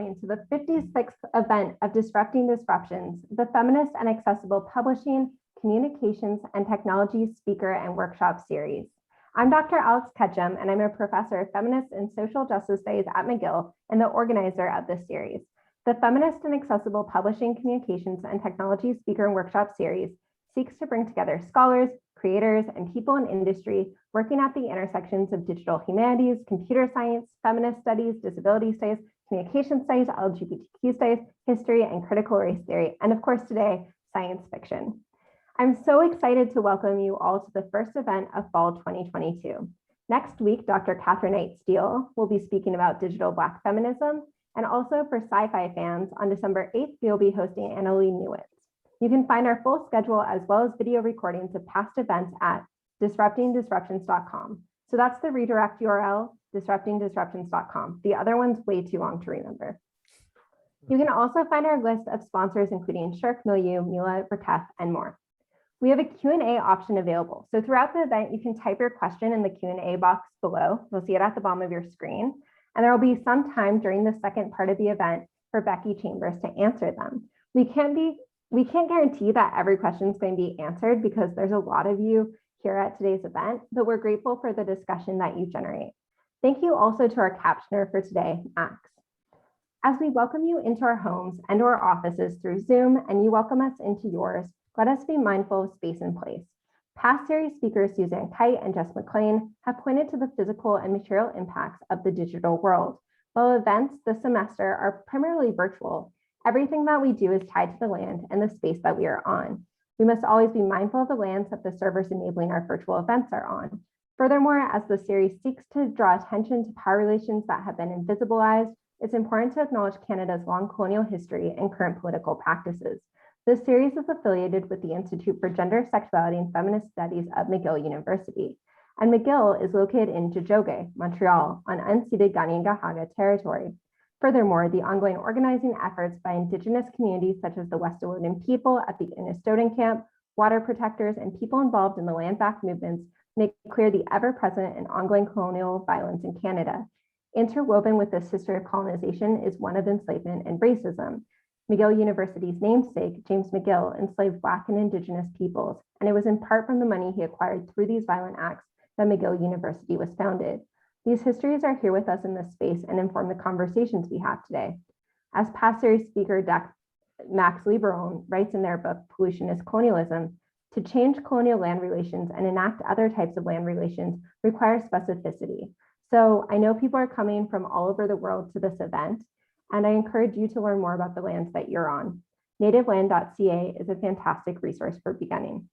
to the 56th event of Disrupting Disruptions, the Feminist and Accessible Publishing, Communications, and Technology Speaker and Workshop Series. I'm Dr. Alex Ketchum, and I'm a professor of Feminist and Social Justice Studies at McGill and the organizer of this series. The Feminist and Accessible Publishing, Communications, and Technology Speaker and Workshop Series seeks to bring together scholars, creators, and people in industry working at the intersections of digital humanities, computer science, feminist studies, disability studies, communication studies, LGBTQ studies, history, and critical race theory, and of course today, science fiction. I'm so excited to welcome you all to the first event of fall 2022. Next week, Dr. Catherine Knight Steele will be speaking about digital Black feminism, and also for sci-fi fans, on December 8th, we'll be hosting Annalee Newitz. You can find our full schedule as well as video recordings of past events at disruptingdisruptions.com. So that's the redirect URL, disruptingdisruptions.com. The other one's way too long to remember. You can also find our list of sponsors, including Shirk Milieu, Mila, Rikef, and more. We have a Q&A option available. So throughout the event, you can type your question in the Q&A box below. You'll see it at the bottom of your screen. And there will be some time during the second part of the event for Becky Chambers to answer them. We can't guarantee that every question is going to be answered because there's a lot of you here at today's event, but we're grateful for the discussion that you generate. Thank you also to our captioner for today, Max. As we welcome you into our homes and our offices through Zoom, and you welcome us into yours, let us be mindful of space and place. Past series speakers Suzanne Kite and Jess McLean have pointed to the physical and material impacts of the digital world. While events this semester are primarily virtual, everything that we do is tied to the land and the space that we are on. We must always be mindful of the lands that the servers enabling our virtual events are on. Furthermore, as the series seeks to draw attention to power relations that have been invisibilized, it's important to acknowledge Canada's long colonial history and current political practices. This series is affiliated with the Institute for Gender, Sexuality, and Feminist Studies of McGill University. And McGill is located in Tiohtià:ke, Montreal, on unceded Kanien'kehá:ka territory. Furthermore, the ongoing organizing efforts by Indigenous communities such as the Wet'suwet'en people at the Innistoden camp, water protectors, and people involved in the land back movements make clear the ever-present and ongoing colonial violence in Canada. Interwoven with this history of colonization is one of enslavement and racism. McGill University's namesake, James McGill, enslaved Black and Indigenous peoples, and it was in part from the money he acquired through these violent acts that McGill University was founded. These histories are here with us in this space and inform the conversations we have today. As past series speaker Max Lieberman writes in their book, Pollution is Colonialism, to change colonial land relations and enact other types of land relations requires specificity. So I know people are coming from all over the world to this event, and I encourage you to learn more about the lands that you're on. Nativeland.ca is a fantastic resource for beginning.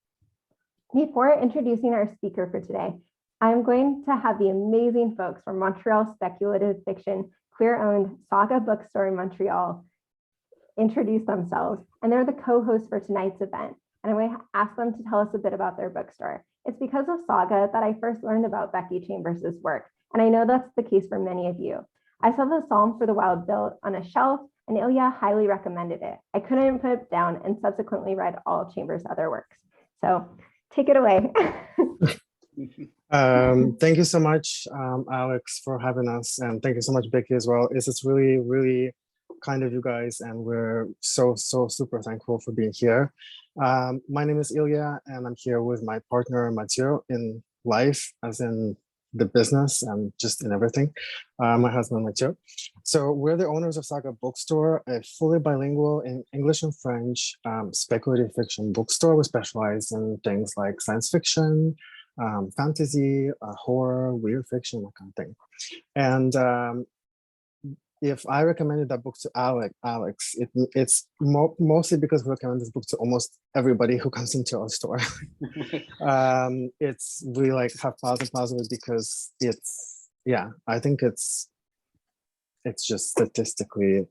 Before introducing our speaker for today, I'm going to have the amazing folks from Montreal speculative fiction, queer-owned Saga Bookstore in Montreal introduce themselves, and they're the co-hosts for tonight's event. And I'm going to ask them to tell us a bit about their bookstore. It's because of Saga that I first learned about Becky Chambers' work, and I know that's the case for many of you. I saw the Psalm for the Wild Bill on a shelf, and Ilya highly recommended it. I couldn't put it down and subsequently read all Chambers' other works. So take it away. Thank you so much, Alex, for having us. And thank you so much, Becky, as well. This is really, really kind of you guys. And we're so super thankful for being here. My name is Ilya, and I'm here with my partner, Mathieu, in life, as in the business and just in everything. My husband, Mathieu. So we're the owners of Saga Bookstore, a fully bilingual in English and French speculative fiction bookstore. We specialize in things like science fiction, fantasy, horror, weird fiction, that kind of thing. And if I recommended that book to Alex, it's mostly because we recommend this book to almost everybody who comes into our store. We like have piles of it because I think it's just statistically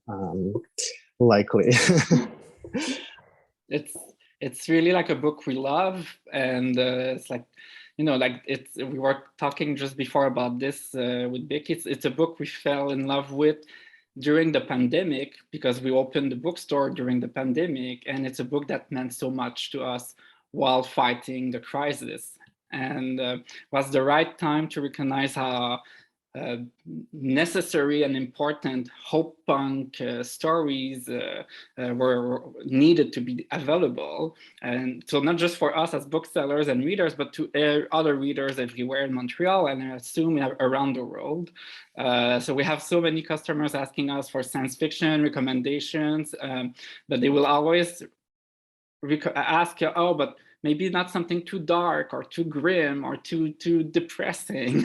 likely. It's really like a book we love, and it's like, we were talking just before about this with Becky. It's a book we fell in love with during the pandemic because we opened the bookstore during the pandemic, and it's a book that meant so much to us while fighting the crisis. And was the right time to recognize how necessary and important hope punk stories were needed to be available. And so not just for us as booksellers and readers, but to other readers everywhere in Montreal and I assume around the world. So we have so many customers asking us for science fiction recommendations, but they will always ask you, oh, but maybe not something too dark or too grim or too depressing.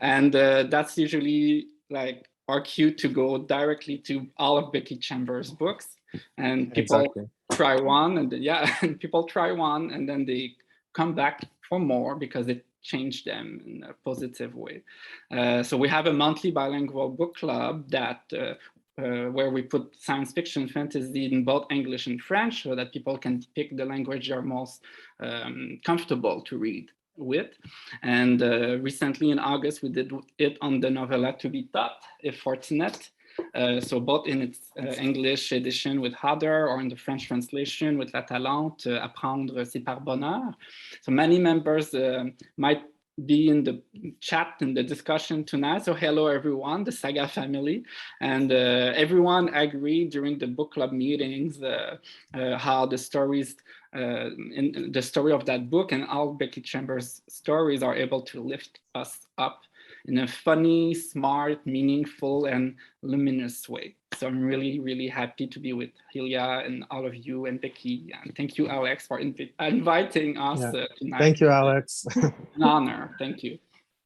And that's usually like our cue to go directly to all of Becky Chambers' books. And people try one and and people try one and then they come back for more because it changed them in a positive way. So we have a monthly bilingual book club that where we put science fiction, fantasy in both English and French so that people can pick the language they're most comfortable to read with. And recently in August, we did it on the novella To Be Taught, If Fortunate. So both in its English edition with Hodder or in the French translation with La Talente, Apprendre c'est par bonheur. So many members might be in the chat, in the discussion tonight. So hello everyone, the Saga family. And everyone agreed during the book club meetings how the stories, in the story of that book and all Becky Chambers' stories are able to lift us up in a funny, smart, meaningful, and luminous way. So I'm really, really happy to be with Hilya and all of you and Becky. And thank you, Alex, for inviting us tonight. Thank you, Alex. An honor. Thank you.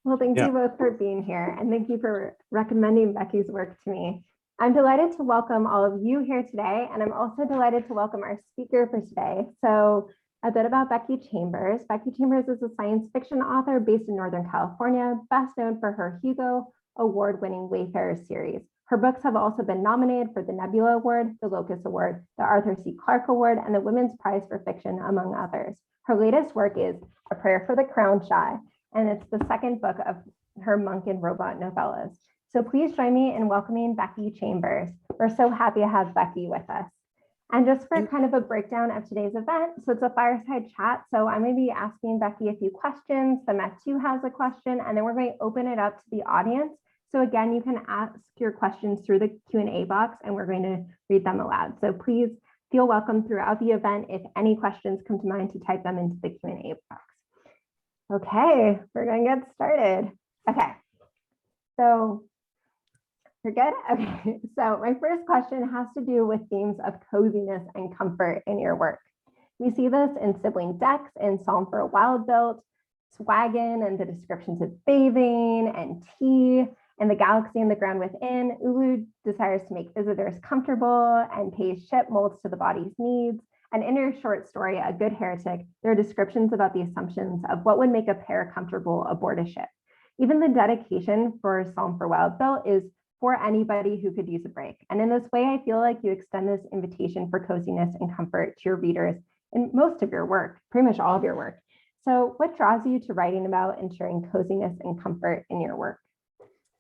Well, thank you both for being here. And thank you for recommending Becky's work to me. I'm delighted to welcome all of you here today. And I'm also delighted to welcome our speaker for today. So a bit about Becky Chambers. Becky Chambers is a science fiction author based in Northern California, best known for her Hugo Award-winning Wayfarers series. Her books have also been nominated for the Nebula Award, the Locus Award, the Arthur C. Clarke Award, and the Women's Prize for Fiction, among others. Her latest work is A Prayer for the Crown Shy, and it's the second book of her Monk and Robot novellas. So please join me in welcoming Becky Chambers. We're so happy to have Becky with us. And just for kind of a breakdown of today's event, so it's a fireside chat. So I'm going to be asking Becky a few questions. The Met too has a question, and then we're going to open it up to the audience. So again, you can ask your questions through the Q&A box, and we're going to read them aloud. So please feel welcome throughout the event. If any questions come to mind, to type them into the Q&A box. Okay, we're going to get started. Okay, so you're good? Okay, so my first question has to do with themes of coziness and comfort in your work. We see this in Sibling Decks, in Psalm for a Wild Built, Swaggin, and the descriptions of bathing and tea, and the galaxy and the ground within. Ulu desires to make visitors comfortable and pays ship molds to the body's needs. And in your short story, A Good Heretic, there are descriptions about the assumptions of what would make a pair comfortable aboard a ship. Even the dedication for Psalm for Wild Built is for anybody who could use a break. And in this way, I feel like you extend this invitation for coziness and comfort to your readers in most of your work, pretty much all of your work. So what draws you to writing about ensuring coziness and comfort in your work?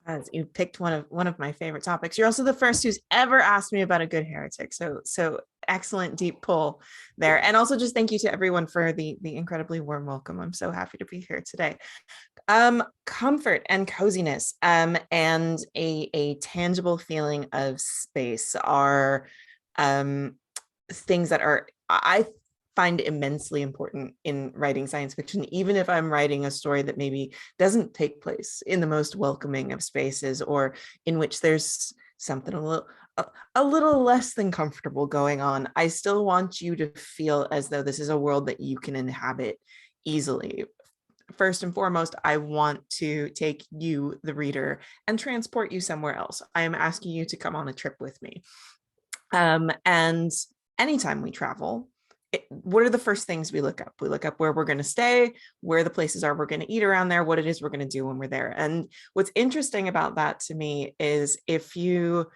As you picked one of my favorite topics. You're also the first who's ever asked me about A Good Heretic. So excellent deep pull there. And also just thank you to everyone for the incredibly warm welcome. I'm so happy to be here today. Comfort and coziness and a tangible feeling of space are things that are, I find immensely important in writing science fiction, even if I'm writing a story that maybe doesn't take place in the most welcoming of spaces, or in which there's something a little less than comfortable going on. I still want you to feel as though this is a world that you can inhabit easily. First and foremost, I want to take you, the reader, and transport you somewhere else. I am asking you to come on a trip with me. And anytime we travel, what are the first things we look up? We look up where we're going to stay, where the places are we're going to eat around there, what it is we're going to do when we're there. And what's interesting about that to me is if you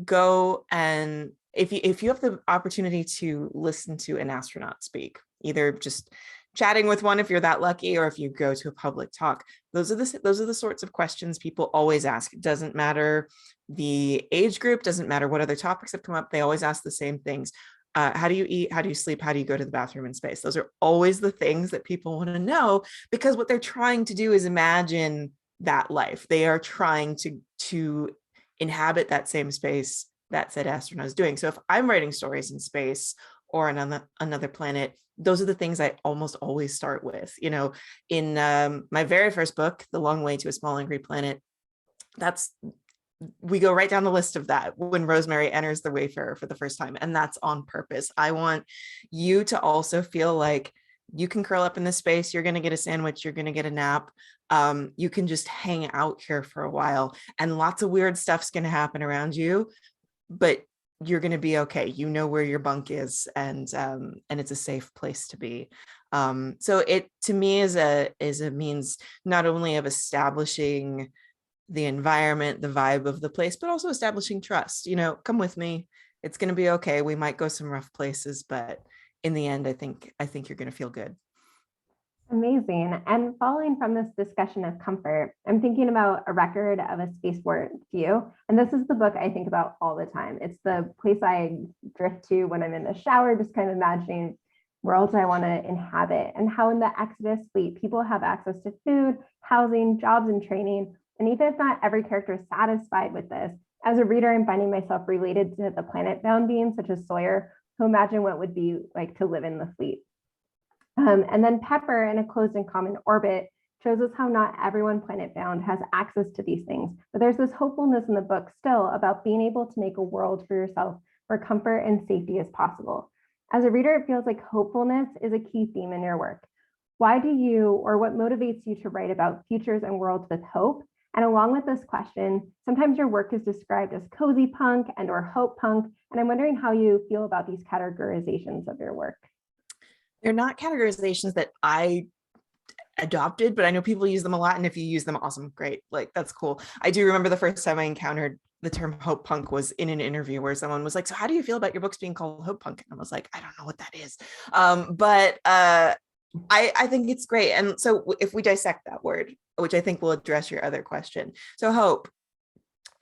go and if you have the opportunity to listen to an astronaut speak, either just chatting with one if you're that lucky, or if you go to a public talk, those are the sorts of questions people always ask. It doesn't matter the age group, doesn't matter what other topics have come up, they always ask the same things. How do you eat? How do you sleep? How do you go to the bathroom in space? Those are always the things that people want to know, because what they're trying to do is imagine that life. They are trying to inhabit that same space that said astronaut is doing. So if I'm writing stories in space or on another planet, those are the things I almost always start with. You know, in my very first book, The Long Way to a Small Angry Planet, we go right down the list of that when Rosemary enters the Wayfarer for the first time, and that's on purpose. I want you to also feel like you can curl up in this space, you're going to get a sandwich, you're going to get a nap, you can just hang out here for a while, and lots of weird stuff's going to happen around you, but you're going to be okay. You know where your bunk is, and it's a safe place to be. So it, to me, is a means not only of establishing the environment, the vibe of the place, but also establishing trust. You know, come with me. It's going to be okay. We might go some rough places, but in the end, I think you're going to feel good. Amazing. And following from this discussion of comfort, I'm thinking about A Record of a Spaceport View. And this is the book I think about all the time. It's the place I drift to when I'm in the shower, just kind of imagining worlds I want to inhabit, and how in the Exodus fleet, people have access to food, housing, jobs, and training. And even if not every character is satisfied with this, as a reader, I'm finding myself related to the planet-bound beings such as Sawyer, who imagine what it would be like to live in the fleet. And then Pepper, in A Closed and Common Orbit, shows us how not everyone planet-bound has access to these things, but there's this hopefulness in the book still about being able to make a world for yourself where comfort and safety is possible. As a reader, it feels like hopefulness is a key theme in your work. Why do you, or what motivates you to write about futures and worlds with hope? And along with this question, sometimes your work is described as cozy punk and or hope punk. And I'm wondering how you feel about these categorizations of your work. They're not categorizations that I adopted, but I know people use them a lot. And if you use them, awesome, great. Like, that's cool. I do remember the first time I encountered the term hope punk was in an interview where someone was like, so how do you feel about your books being called hope punk? And I was like, I don't know what that is. I think it's great. And so if we dissect that word, which I think will address your other question. So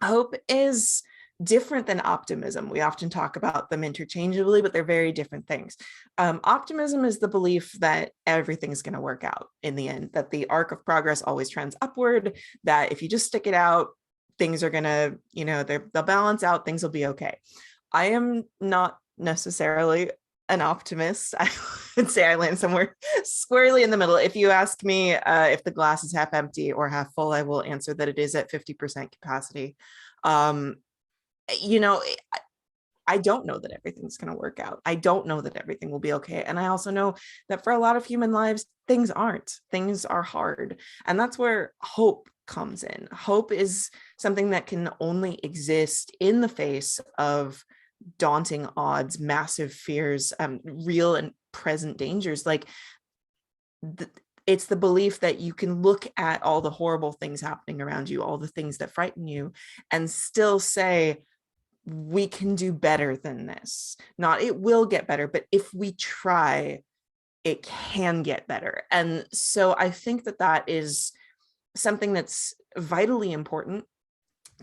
hope is different than optimism. We often talk about them interchangeably, but they're very different things. Optimism is the belief that everything's going to work out in the end, that the arc of progress always trends upward, that if you just stick it out, things are going to, they'll balance out, things will be okay. I am not necessarily an optimist. I would say I land somewhere squarely in the middle. If you ask me if the glass is half empty or half full, I will answer that it is at 50% capacity. I don't know that everything's going to work out. I don't know that everything will be okay. And I also know that for a lot of human lives, things aren't. Things are hard. And that's where hope comes in. Hope is something that can only exist in the face of daunting odds, massive fears, real and present dangers. Like, it's the belief that you can look at all the horrible things happening around you, all the things that frighten you, and still say, we can do better than this. Not it will get better, but if we try, it can get better. And so I think that is something that's vitally important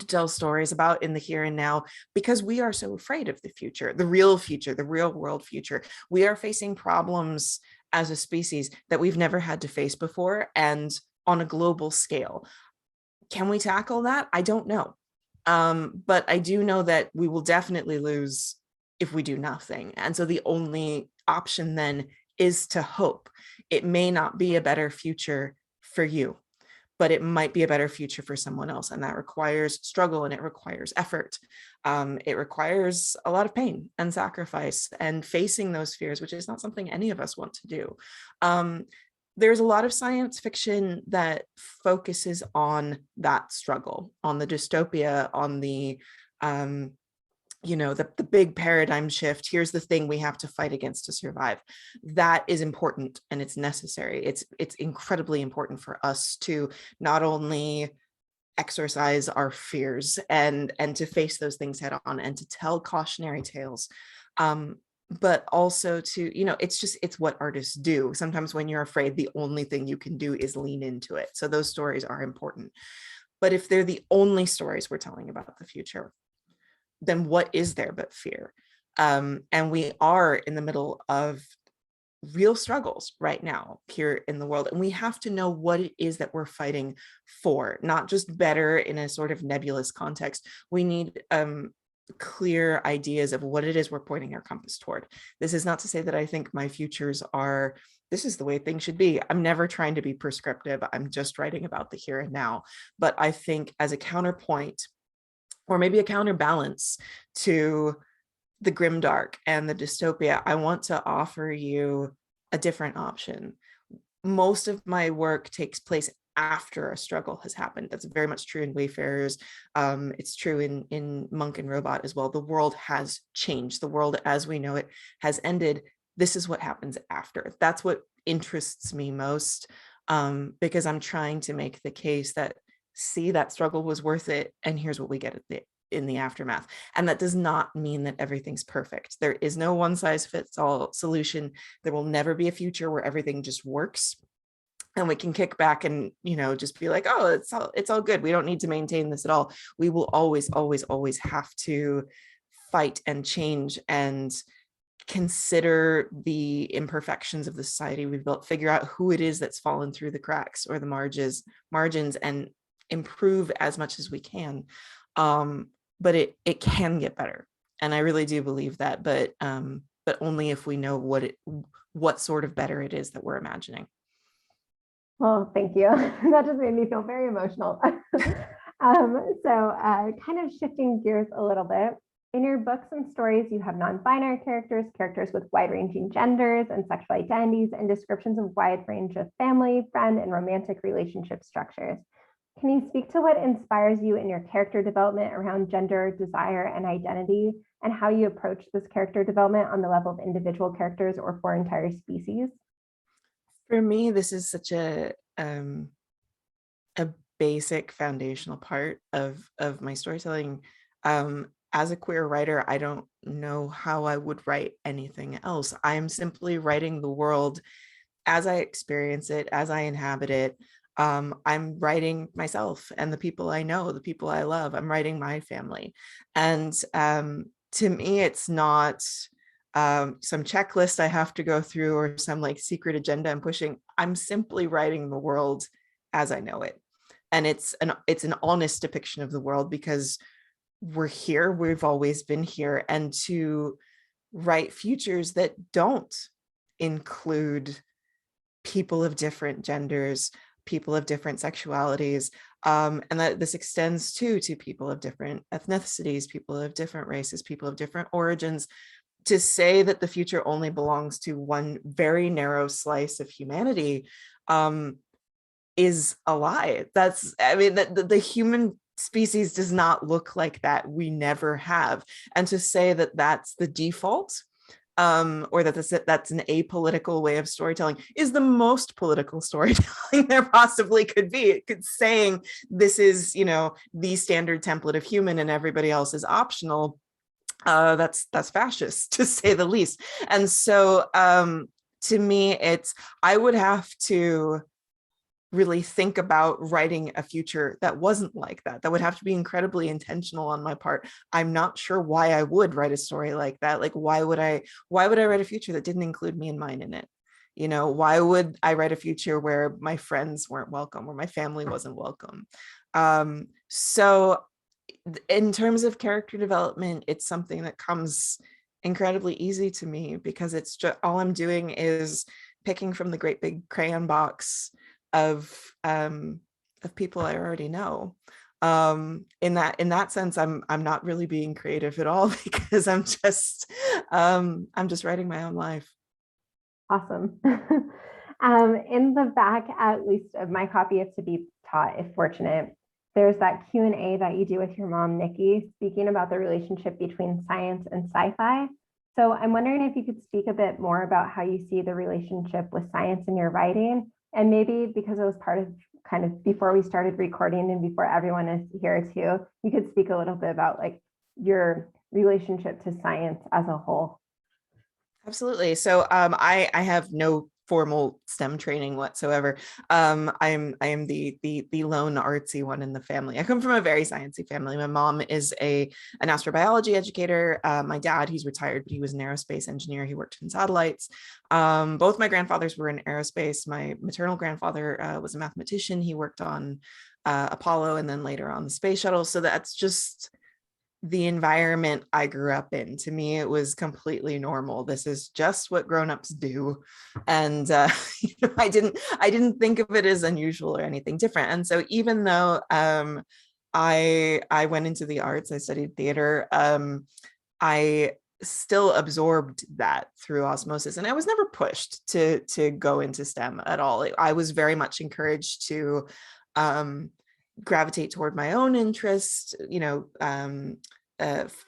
to tell stories about in the here and now, because we are so afraid of the future, the real world future. We are facing problems as a species that we've never had to face before, and on a global scale. Can we tackle that? I don't know. But I do know that we will definitely lose if we do nothing. And so the only option then is to hope. It may not be a better future for you, but it might be a better future for someone else. And that requires struggle, and it requires effort. It requires a lot of pain and sacrifice and facing those fears, which is not something any of us want to do. There's a lot of science fiction that focuses on that struggle, on the dystopia, on the the big paradigm shift. Here's the thing we have to fight against to survive. That is important, and it's necessary. It's incredibly important for us to not only exorcise our fears and to face those things head on and to tell cautionary tales, but also to, it's what artists do. Sometimes when you're afraid, the only thing you can do is lean into it. So those stories are important. But if they're the only stories we're telling about the future, then what is there but fear? And we are in the middle of real struggles right now here in the world. And we have to know what it is that we're fighting for, not just better in a sort of nebulous context. We need clear ideas of what it is we're pointing our compass toward. This is not to say that I think my futures are, this is the way things should be. I'm never trying to be prescriptive. I'm just writing about the here and now. But I think as a counterpoint, or maybe a counterbalance to the grimdark and the dystopia, I want to offer you a different option. Most of my work takes place after a struggle has happened. That's very much true in Wayfarers. It's true in Monk and Robot as well. The world has changed. The world as we know it has ended. This is what happens after. That's what interests me most, because I'm trying to make the case that, see, that struggle was worth it, and here's what we get in the aftermath. And that does not mean that everything's perfect. There is no one size fits all solution. There will never be a future where everything just works and we can kick back and, you know, just be like, oh, it's all good. We don't need to maintain this at all. We will always, always, always have to fight and change and consider the imperfections of the society we've built, figure out who it is that's fallen through the cracks or the margins, and improve as much as we can. But it can get better, and I really do believe that. But only if we know what sort of better it is that we're imagining. Well, thank you. That just made me feel very emotional. So kind of shifting gears a little bit. In your books and stories, you have non-binary characters, characters with wide-ranging genders and sexual identities, and descriptions of wide range of family, friend, and romantic relationship structures. Can you speak to what inspires you in your character development around gender, desire, and identity, and how you approach this character development on the level of individual characters or for entire species? For me, this is such a basic foundational part of my storytelling. As a queer writer, I don't know how I would write anything else. I am simply writing the world as I experience it, as I inhabit it. I'm writing myself and the people I know, the people I love. I'm writing my family. And to me, it's not some checklist I have to go through or some like secret agenda I'm pushing. I'm simply writing the world as I know it. And it's an honest depiction of the world, because we're here, we've always been here. And to write futures that don't include people of different genders, people of different sexualities, and that this extends to people of different ethnicities, people of different races, people of different origins. To say that the future only belongs to one very narrow slice of humanity is a lie. The human species does not look like that. We never have. And to say that that's the default, or that's an apolitical way of storytelling, is the most political storytelling there possibly could be. Saying this is, the standard template of human and everybody else is optional. That's fascist, to say the least. And so to me, I would have to really think about writing a future that wasn't like that. That would have to be incredibly intentional on my part. I'm not sure why I would write a story like that. Like, why would I write a future that didn't include me and mine in it? Why would I write a future where my friends weren't welcome, where my family wasn't welcome? So in terms of character development, it's something that comes incredibly easy to me, because it's just all I'm doing is picking from the great big crayon box of people I already know. In that sense, I'm not really being creative at all, because I'm just writing my own life. Awesome. In the back, at least of my copy of To Be Taught, if fortunate, there's that Q&A that you do with your mom, Nikki, speaking about the relationship between science and sci-fi. So I'm wondering if you could speak a bit more about how you see the relationship with science in your writing, and maybe because it was part of kind of before we started recording and before everyone is here too, you could speak a little bit about like your relationship to science as a whole. Absolutely. So I have no formal STEM training whatsoever. I am the lone artsy one in the family. I come from a very sciencey family. My mom is an astrobiology educator. My dad, he's retired, but he was an aerospace engineer. He worked in satellites. Both my grandfathers were in aerospace. My maternal grandfather was a mathematician. He worked on Apollo and then later on the space shuttle. So that's just the environment I grew up in. To me, it was completely normal. This is just what grown-ups do. And I didn't think of it as unusual or anything different. And so even though I went into the arts, I studied theater, I still absorbed that through osmosis. And I was never pushed to go into STEM at all. I was very much encouraged to gravitate toward my own interests,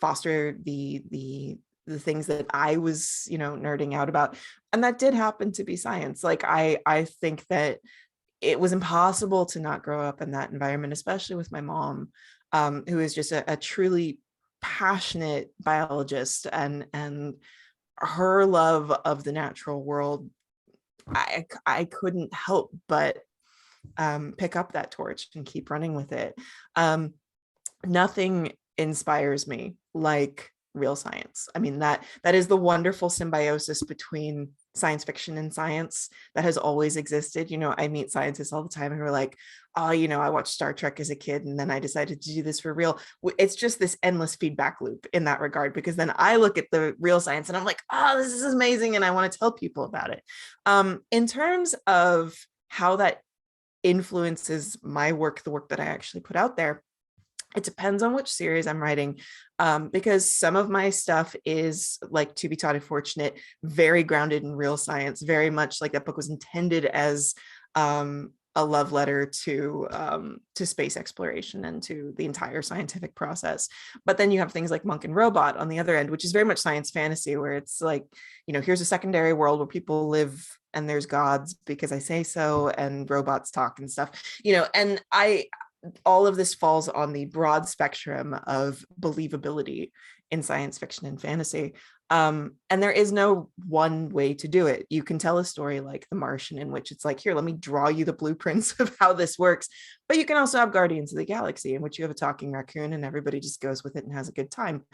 foster the things that I was, nerding out about. And that did happen to be science. Like, I think that it was impossible to not grow up in that environment, especially with my mom, who is just a truly passionate biologist, and her love of the natural world. I couldn't help but pick up that torch and keep running with it. Nothing inspires me like real science. I mean, that is the wonderful symbiosis between science fiction and science that has always existed. I meet scientists all the time who are like, oh, I watched Star Trek as a kid and then I decided to do this for real. It's just this endless feedback loop in that regard, because then I look at the real science and I'm like, oh, this is amazing, and I want to tell people about it. In terms of how that influences my work, the work that I actually put out there, it depends on which series I'm writing, because some of my stuff is, like To Be Taught If Fortunate, very grounded in real science, very much like that book was intended as a love letter to space exploration and to the entire scientific process. But then you have things like Monk and Robot on the other end, which is very much science fantasy, where it's like, here's a secondary world where people live and there's gods because I say so, and robots talk and stuff, and all of this falls on the broad spectrum of believability in science fiction and fantasy. And there is no one way to do it. You can tell a story like The Martian, in which it's like, here, let me draw you the blueprints of how this works. But you can also have Guardians of the Galaxy, in which you have a talking raccoon and everybody just goes with it and has a good time.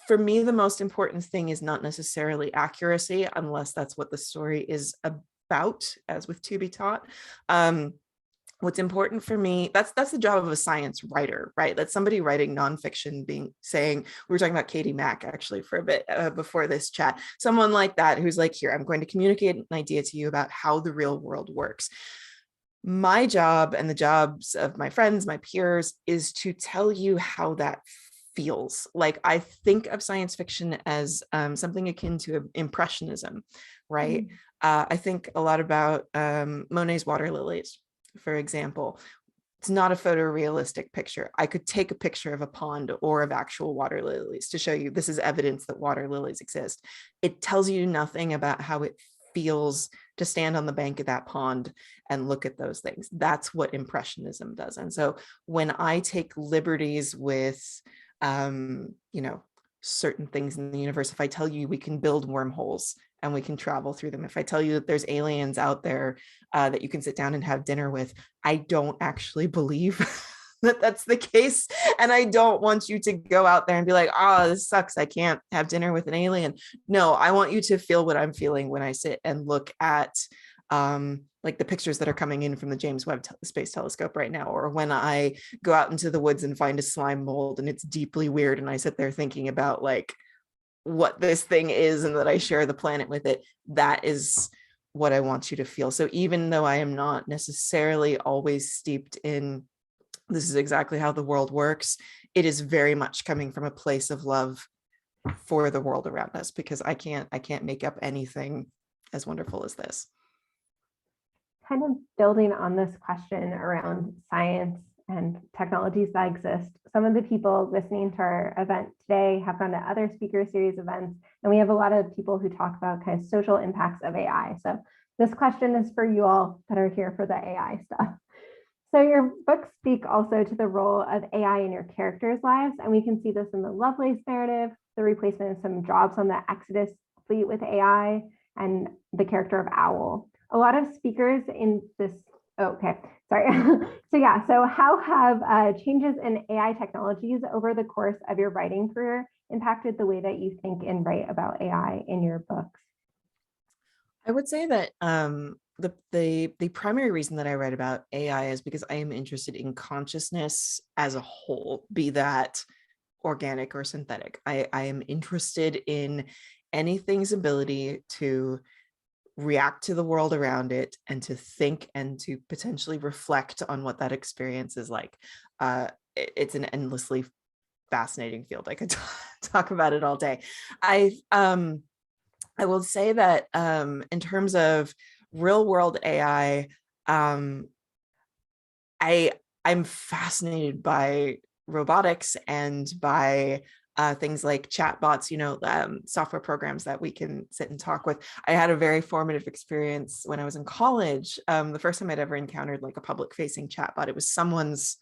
For me, the most important thing is not necessarily accuracy, unless that's what the story is about, as with To Be Taught. What's important for me, that's the job of a science writer, right? That's somebody writing nonfiction, we were talking about Katie Mack actually for a bit before this chat, someone like that who's like, here, I'm going to communicate an idea to you about how the real world works. My job, and the jobs of my friends, my peers, is to tell you how that feels. Like, I think of science fiction as something akin to impressionism, right? I think a lot about Monet's Water Lilies, for example. It's not a photorealistic picture. I could take a picture of a pond or of actual water lilies to show you this is evidence that water lilies exist. It tells you nothing about how it feels to stand on the bank of that pond and look at those things. That's what impressionism does. And so when I take liberties with, certain things in the universe, if I tell you we can build wormholes and we can travel through them, if I tell you that there's aliens out there that you can sit down and have dinner with, I don't actually believe that that's the case. And I don't want you to go out there and be like, oh, this sucks, I can't have dinner with an alien. No, I want you to feel what I'm feeling when I sit and look at like the pictures that are coming in from the James Webb Space Telescope right now, or when I go out into the woods and find a slime mold and it's deeply weird and I sit there thinking about like what this thing is and that I share the planet with it. That is what I want you to feel. So even though I am not necessarily always steeped in this is exactly how the world works, it is very much coming from a place of love for the world around us, because I can't make up anything as wonderful as this. Kind of building on this question around science and technologies that exist, some of the people listening to our event today have gone to other speaker series events, and we have a lot of people who talk about kind of social impacts of AI. So this question is for you all that are here for the AI stuff. So your books speak also to the role of AI in your characters' lives, and we can see this in the Lovelace narrative, the replacement of some jobs on the Exodus fleet with AI, and the character of Owl. A lot of speakers in this, okay, sorry. So how have changes in AI technologies over the course of your writing career impacted the way that you think and write about AI in your books? I would say that the primary reason that I write about AI is because I am interested in consciousness as a whole, be that organic or synthetic. I am interested in anything's ability to react to the world around it and to think and to potentially reflect on what that experience is like. It's an endlessly fascinating field. I could talk about it all day. I will say that in terms of real world AI, I'm fascinated by robotics and by things like chatbots, software programs that we can sit and talk with. I had a very formative experience when I was in college. The first time I'd ever encountered like a public facing chatbot, it was someone's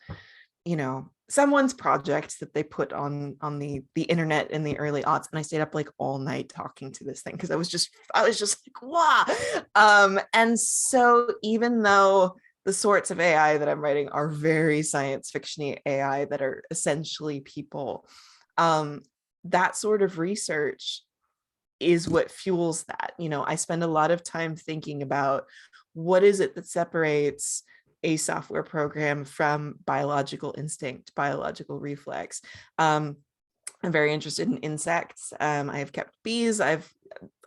project that they put on the internet in the early aughts, and I stayed up like all night talking to this thing because I was just like, wow. And so even though the sorts of AI that I'm writing are very science fiction-y AI that are essentially people, that sort of research is what fuels that. I spend a lot of time thinking about what is it that separates a software program from biological instinct, biological reflex. I'm very interested in insects. I have kept bees. I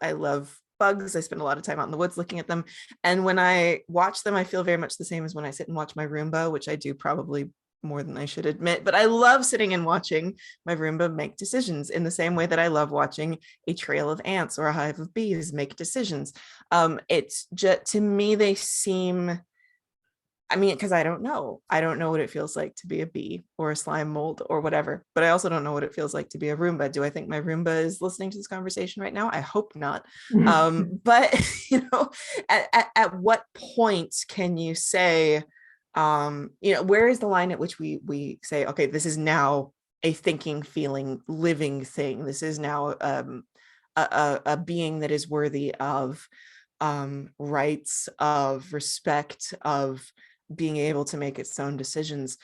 love bugs. I spend a lot of time out in the woods looking at them. And when I watch them, I feel very much the same as when I sit and watch my Roomba, which I do probably more than I should admit, but I love sitting and watching my Roomba make decisions in the same way that I love watching a trail of ants or a hive of bees make decisions. It's just, to me, they seem, because I don't know what it feels like to be a bee or a slime mold or whatever, but I also don't know what it feels like to be a Roomba. Do I think my Roomba is listening to this conversation right now? I hope not. But at what point can you say, where is the line at which we say, okay, this is now a thinking, feeling, living thing. This is now a being that is worthy of rights, of respect, of being able to make its own decisions.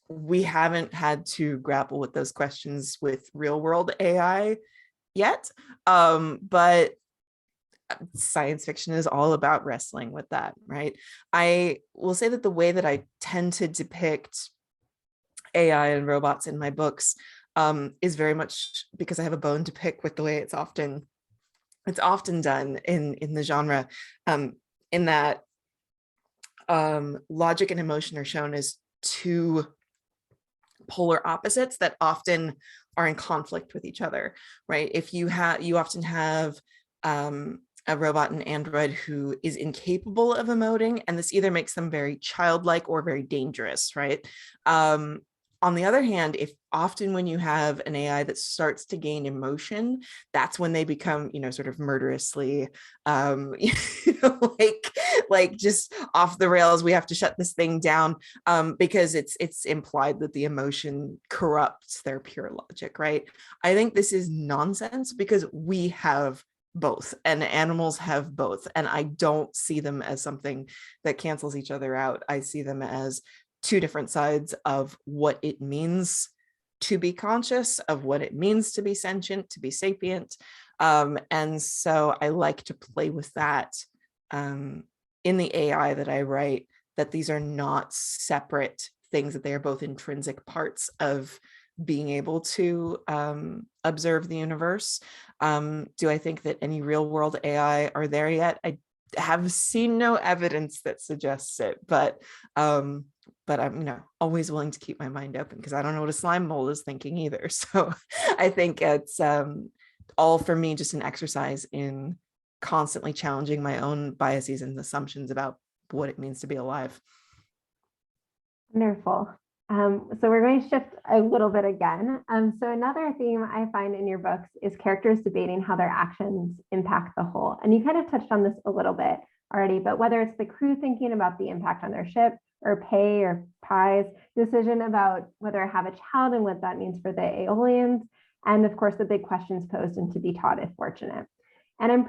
We haven't had to grapple with those questions with real world AI yet, but science fiction is all about wrestling with that, right? I will say that the way that I tend to depict AI and robots in my books is very much because I have a bone to pick with the way it's often done in the genre, in that logic and emotion are shown as two polar opposites that often are in conflict with each other, right? If you often have a robot, an android, who is incapable of emoting, and this either makes them very childlike or very dangerous, right? On the other hand, when you have an AI that starts to gain emotion, that's when they become, sort of murderously, like just off the rails. We have to shut this thing down because it's implied that the emotion corrupts their pure logic, right? I think this is nonsense because we have both, and animals have both, and I don't see them as something that cancels each other out. I see them as two different sides of what it means to be conscious, of what it means to be sentient, to be sapient. And so I like to play with that in the AI that I write, that these are not separate things, that they are both intrinsic parts of being able to observe the universe. Do I think that any real world AI are there yet? I have seen no evidence that suggests it, but I'm always willing to keep my mind open because I don't know what a slime mold is thinking either. So I think it's all for me just an exercise in constantly challenging my own biases and assumptions about what it means to be alive. Wonderful. So we're going to shift a little bit again. So another theme I find in your books is characters debating how their actions impact the whole. And you kind of touched on this a little bit already, but whether it's the crew thinking about the impact on their ship, or Pay or Pie's decision about whether to have a child and what that means for the Aeolians, and of course the big questions posed and to be taught if fortunate. And I'm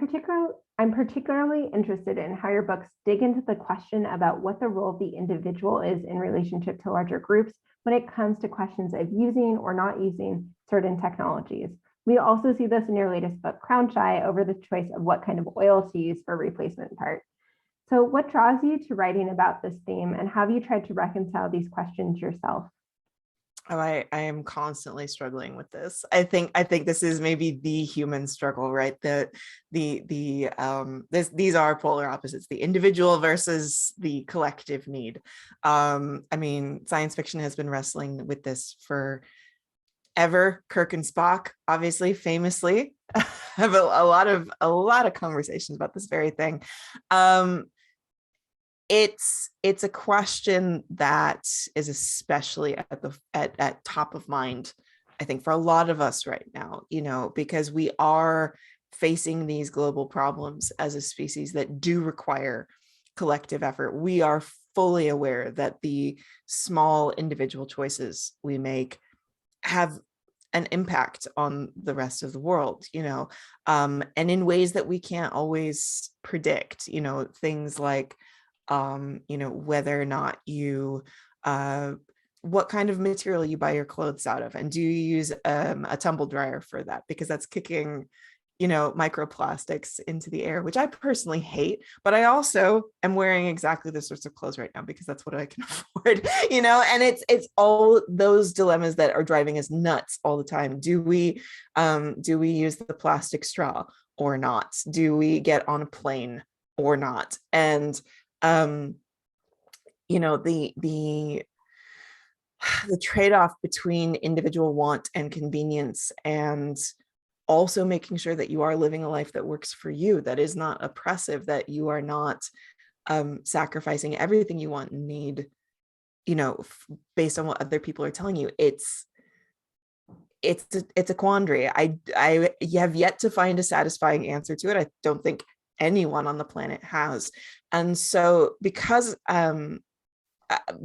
particularly interested in how your books dig into the question about what the role of the individual is in relationship to larger groups when it comes to questions of using or not using certain technologies. We also see this in your latest book, Crown Shy, over the choice of what kind of oil to use for replacement part. So what draws you to writing about this theme, and have you tried to reconcile these questions yourself? Oh, I am constantly struggling with this. I think this is maybe the human struggle, right? These are polar opposites, the individual versus the collective need. I mean, science fiction has been wrestling with this for ever. Kirk and Spock, obviously, famously, have a lot of conversations about this very thing. It's a question that is especially at top of mind, I think, for a lot of us right now, because we are facing these global problems as a species that do require collective effort. We are fully aware that the small individual choices we make have an impact on the rest of the world, and in ways that we can't always predict, things like whether or not you, what kind of material you buy your clothes out of, and do you use a tumble dryer for that, because that's kicking, microplastics into the air, which I personally hate, but I also am wearing exactly the sorts of clothes right now because that's what I can afford, and it's all those dilemmas that are driving us nuts all the time. Do we use the plastic straw or not? Do we get on a plane or not? And the trade-off between individual want and convenience, and also making sure that you are living a life that works for you, that is not oppressive, that you are not sacrificing everything you want and need, based on what other people are telling you. It's a quandary. I have yet to find a satisfying answer to it. I don't think anyone on the planet has. And so, because the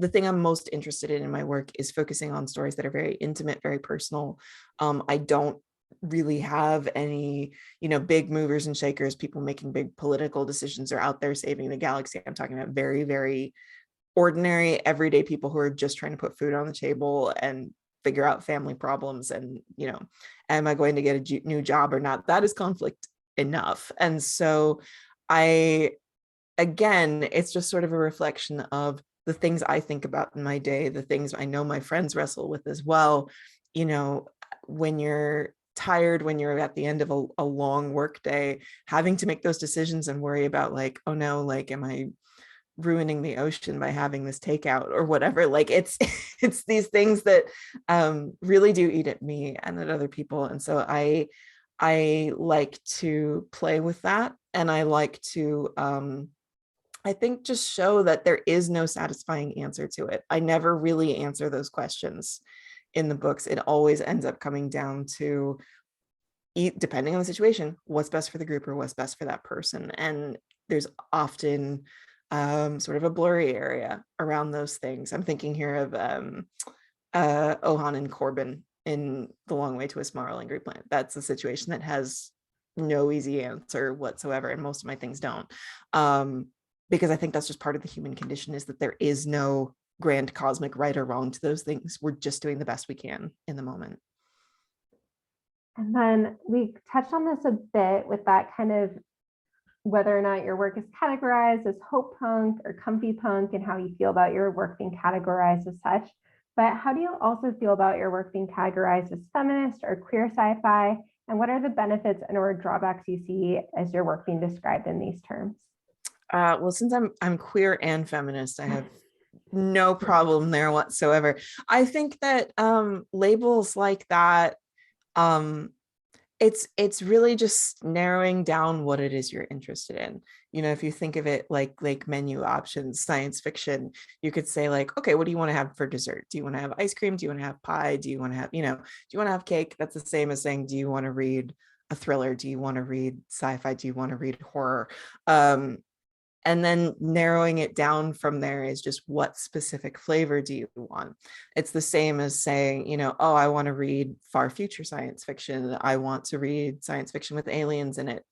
thing I'm most interested in my work is focusing on stories that are very intimate, very personal. I don't really have any, big movers and shakers, people making big political decisions or out there saving the galaxy. I'm talking about very, very ordinary, everyday people who are just trying to put food on the table and figure out family problems. And, am I going to get a new job or not? That is conflict enough. And so again, it's just sort of a reflection of the things I think about in my day, the things I know my friends wrestle with as well. When you're tired, when you're at the end of a long work day, having to make those decisions and worry about like, oh no, like, am I ruining the ocean by having this takeout or whatever? Like, it's these things that really do eat at me and at other people. And so I like to play with that, and I like to I think just show that there is no satisfying answer to it. I never really answer those questions in the books. It always ends up coming down to, depending on the situation, what's best for the group or what's best for that person. And there's often sort of a blurry area around those things. I'm thinking here of Ohan and Corbin in The Long Way to a Small Angry Planet. That's a situation that has no easy answer whatsoever, and most of my things don't. Because I think that's just part of the human condition, is that there is no grand cosmic right or wrong to those things. We're just doing the best we can in the moment. And then we touched on this a bit with that kind of whether or not your work is categorized as hope punk or comfy punk, and how you feel about your work being categorized as such. But how do you also feel about your work being categorized as feminist or queer sci-fi? And what are the benefits and or drawbacks you see as your work being described in these terms? Well, since I'm queer and feminist, I have no problem there whatsoever. I think that labels like that, it's really just narrowing down what it is you're interested in. If you think of it like menu options, science fiction, you could say like, okay, what do you want to have for dessert? Do you want to have ice cream? Do you want to have pie? Do you want to have, do you want to have cake? That's the same as saying, do you want to read a thriller? Do you want to read sci-fi? Do you want to read horror? And then narrowing it down from there is just, what specific flavor do you want? It's the same as saying, oh, I want to read far future science fiction. I want to read science fiction with aliens in it.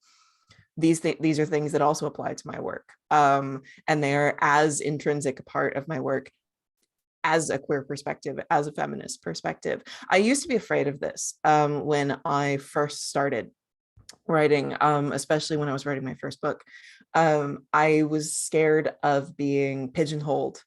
these are things that also apply to my work. And they are as intrinsic a part of my work as a queer perspective, as a feminist perspective. I used to be afraid of this when I first started writing, especially when I was writing my first book. I was scared of being pigeonholed,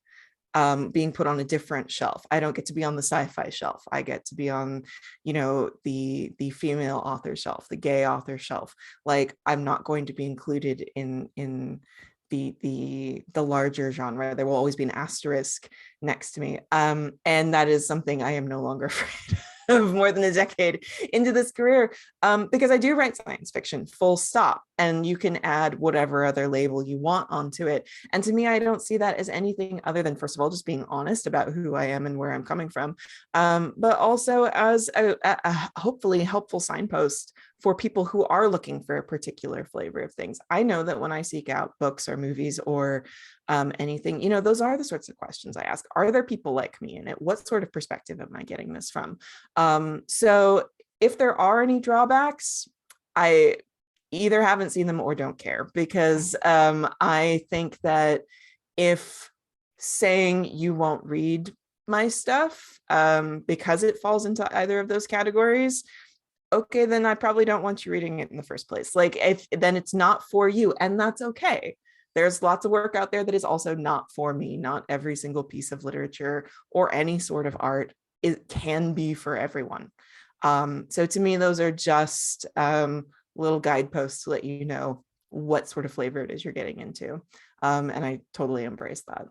being put on a different shelf. I don't get to be on the sci-fi shelf. I get to be on, the female author shelf, the gay author shelf. Like, I'm not going to be included in the larger genre. There will always be an asterisk next to me. And that is something I am no longer afraid of more than a decade into this career, because I do write science fiction, full stop. And you can add whatever other label you want onto it. And to me, I don't see that as anything other than, first of all, just being honest about who I am and where I'm coming from, but also as a hopefully helpful signpost for people who are looking for a particular flavor of things. I know that when I seek out books or movies or anything, those are the sorts of questions I ask. Are there people like me in it? What sort of perspective am I getting this from? So if there are any drawbacks, I either haven't seen them or don't care, because I think that if saying you won't read my stuff because it falls into either of those categories, okay, then I probably don't want you reading it in the first place. Like, if then it's not for you, and that's okay. There's lots of work out there that is also not for me. Not every single piece of literature or any sort of art, it can be for everyone. So to me, those are just little guideposts to let you know what sort of flavor it is you're getting into. And I totally embrace that.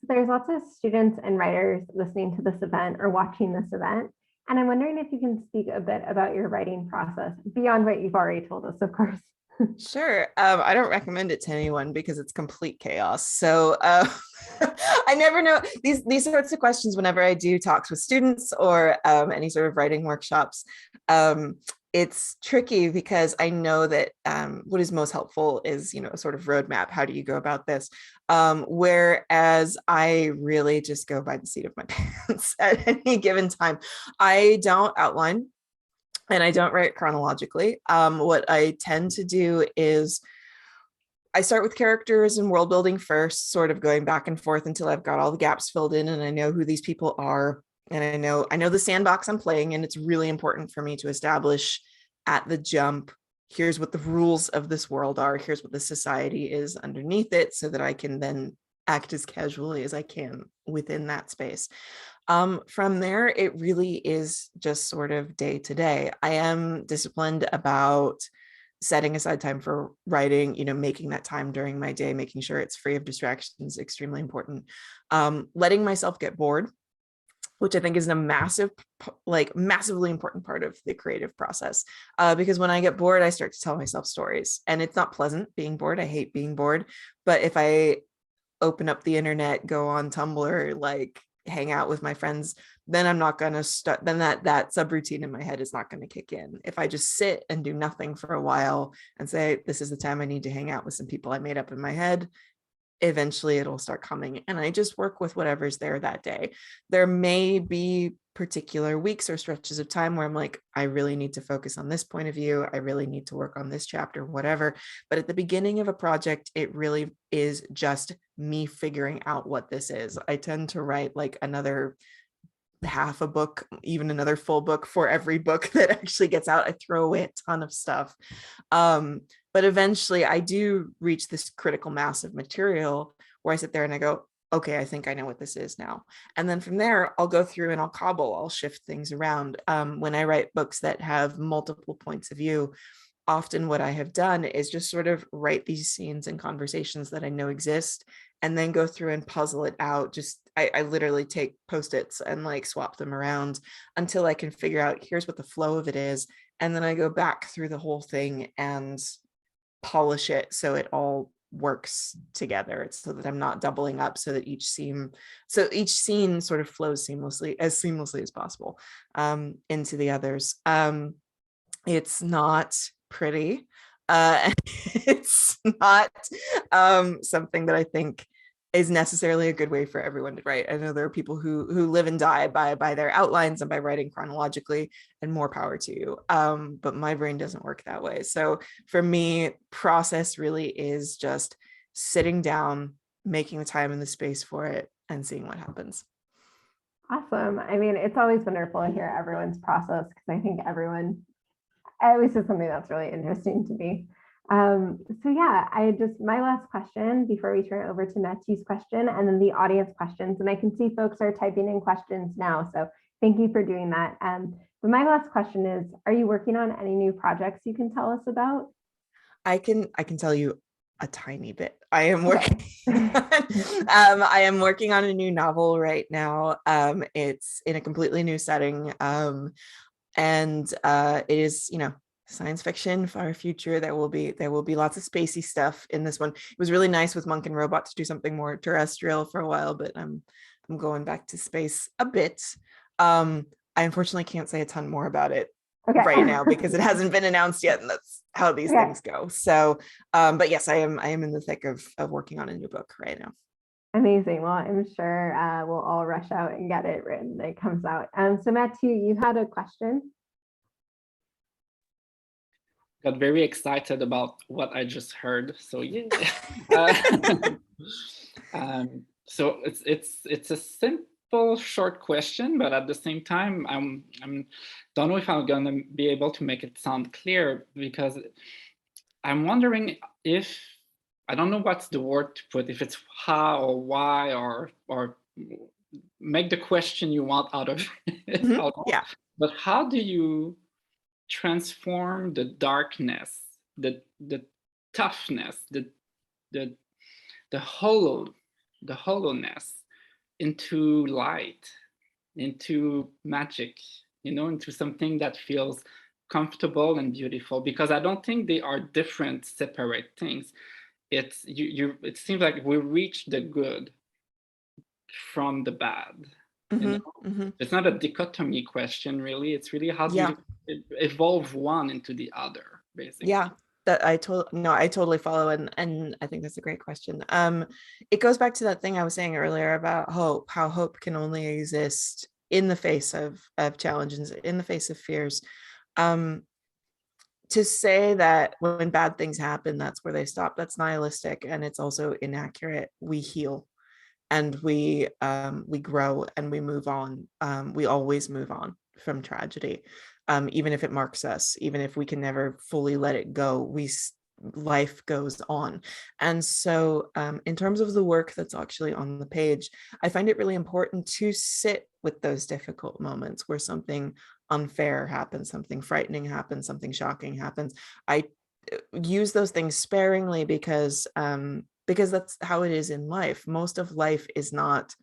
There's lots of students and writers listening to this event or watching this event. And I'm wondering if you can speak a bit about your writing process beyond what you've already told us, of course. Sure. I don't recommend it to anyone because it's complete chaos. So I never know these sorts of questions whenever I do talks with students or any sort of writing workshops. It's tricky because I know that what is most helpful is, a sort of roadmap. How do you go about this? Whereas I really just go by the seat of my pants at any given time. I don't outline and I don't write chronologically. What I tend to do is I start with characters and world building first, sort of going back and forth until I've got all the gaps filled in and I know who these people are. And I know the sandbox I'm playing, and it's really important for me to establish at the jump, here's what the rules of this world are, here's what the society is underneath it, so that I can then act as casually as I can within that space. From there, it really is just sort of day to day. I am disciplined about setting aside time for writing, making that time during my day, making sure it's free of distractions, extremely important. Letting myself get bored, which I think is a massively important part of the creative process. Because when I get bored, I start to tell myself stories, and it's not pleasant being bored. I hate being bored. But if I open up the internet, go on Tumblr, hang out with my friends, then I'm not going to start, then that subroutine in my head is not going to kick in. If I just sit and do nothing for a while and say, this is the time I need to hang out with some people I made up in my head, eventually it'll start coming, and I just work with whatever's there that day. There may be particular weeks or stretches of time where I'm like, I really need to focus on this point of view, I really need to work on this chapter, whatever. But at the beginning of a project, it really is just me figuring out what this is. I tend to write another half a book, even another full book for every book that actually gets out. I throw away a ton of stuff. But eventually I do reach this critical mass of material where I sit there and I go, okay, I think I know what this is now. And then from there, I'll go through and I'll shift things around. When I write books that have multiple points of view, often what I have done is just sort of write these scenes and conversations that I know exist, and then go through and puzzle it out. I literally take Post-its and swap them around until I can figure out, here's what the flow of it is. And then I go back through the whole thing and polish it so it all works together. It's so that I'm not doubling up, so that each scene sort of flows seamlessly as possible into the others. It's not pretty. It's not something that I think is necessarily a good way for everyone to write. I know there are people who live and die by their outlines and by writing chronologically, and more power to you. But my brain doesn't work that way. So for me, process really is just sitting down, making the time and the space for it, and seeing what happens. Awesome. I mean, it's always wonderful to hear everyone's process, because I think everyone, at least it's something that's really interesting to me. So yeah, my last question before we turn it over to Matthew's question and then the audience questions, and I can see folks are typing in questions now, so thank you for doing that. But my last question is, are you working on any new projects you can tell us about? I can tell you a tiny bit. I am working I am working on a new novel right now. It's in a completely new setting. And it is, science fiction, far future. There will be lots of spacey stuff in this one. It was really nice with Monk and Robot to do something more terrestrial for a while, but I'm going back to space a bit. I unfortunately can't say a ton more about it right now because it hasn't been announced yet, and that's how these things go. So, but yes, I am in the thick of working on a new book right now. Amazing. Well, I'm sure we'll all rush out and get it written when it comes out. So Matthew, you had a question? Got very excited about what I just heard. So yeah. So it's a simple, short question, but at the same time, I'm don't know if I'm gonna be able to make it sound clear, because I'm wondering if, I don't know what's the word to put, if it's how or why, or make the question you want out of it. Yeah. But how do you transform the darkness, the toughness, the hollowness into light, into magic, into something that feels comfortable and beautiful? Because I don't think they are different, separate things. It seems like we reach the good from the bad. It's not a dichotomy question, really. It's really how do you evolve one into the other, basically. Yeah, that I totally follow, and I think that's a great question. It goes back to that thing I was saying earlier about hope, how hope can only exist in the face of challenges, in the face of fears. To say that when bad things happen, that's where they stop, that's nihilistic, and it's also inaccurate. We heal, and we grow, and we move on. We always move on from tragedy, even if it marks us, even if we can never fully let it go. Life goes on. And so in terms of the work that's actually on the page, I find it really important to sit with those difficult moments where something unfair happens, something frightening happens, something shocking happens. I use those things sparingly because that's how it is in life. Most of life is not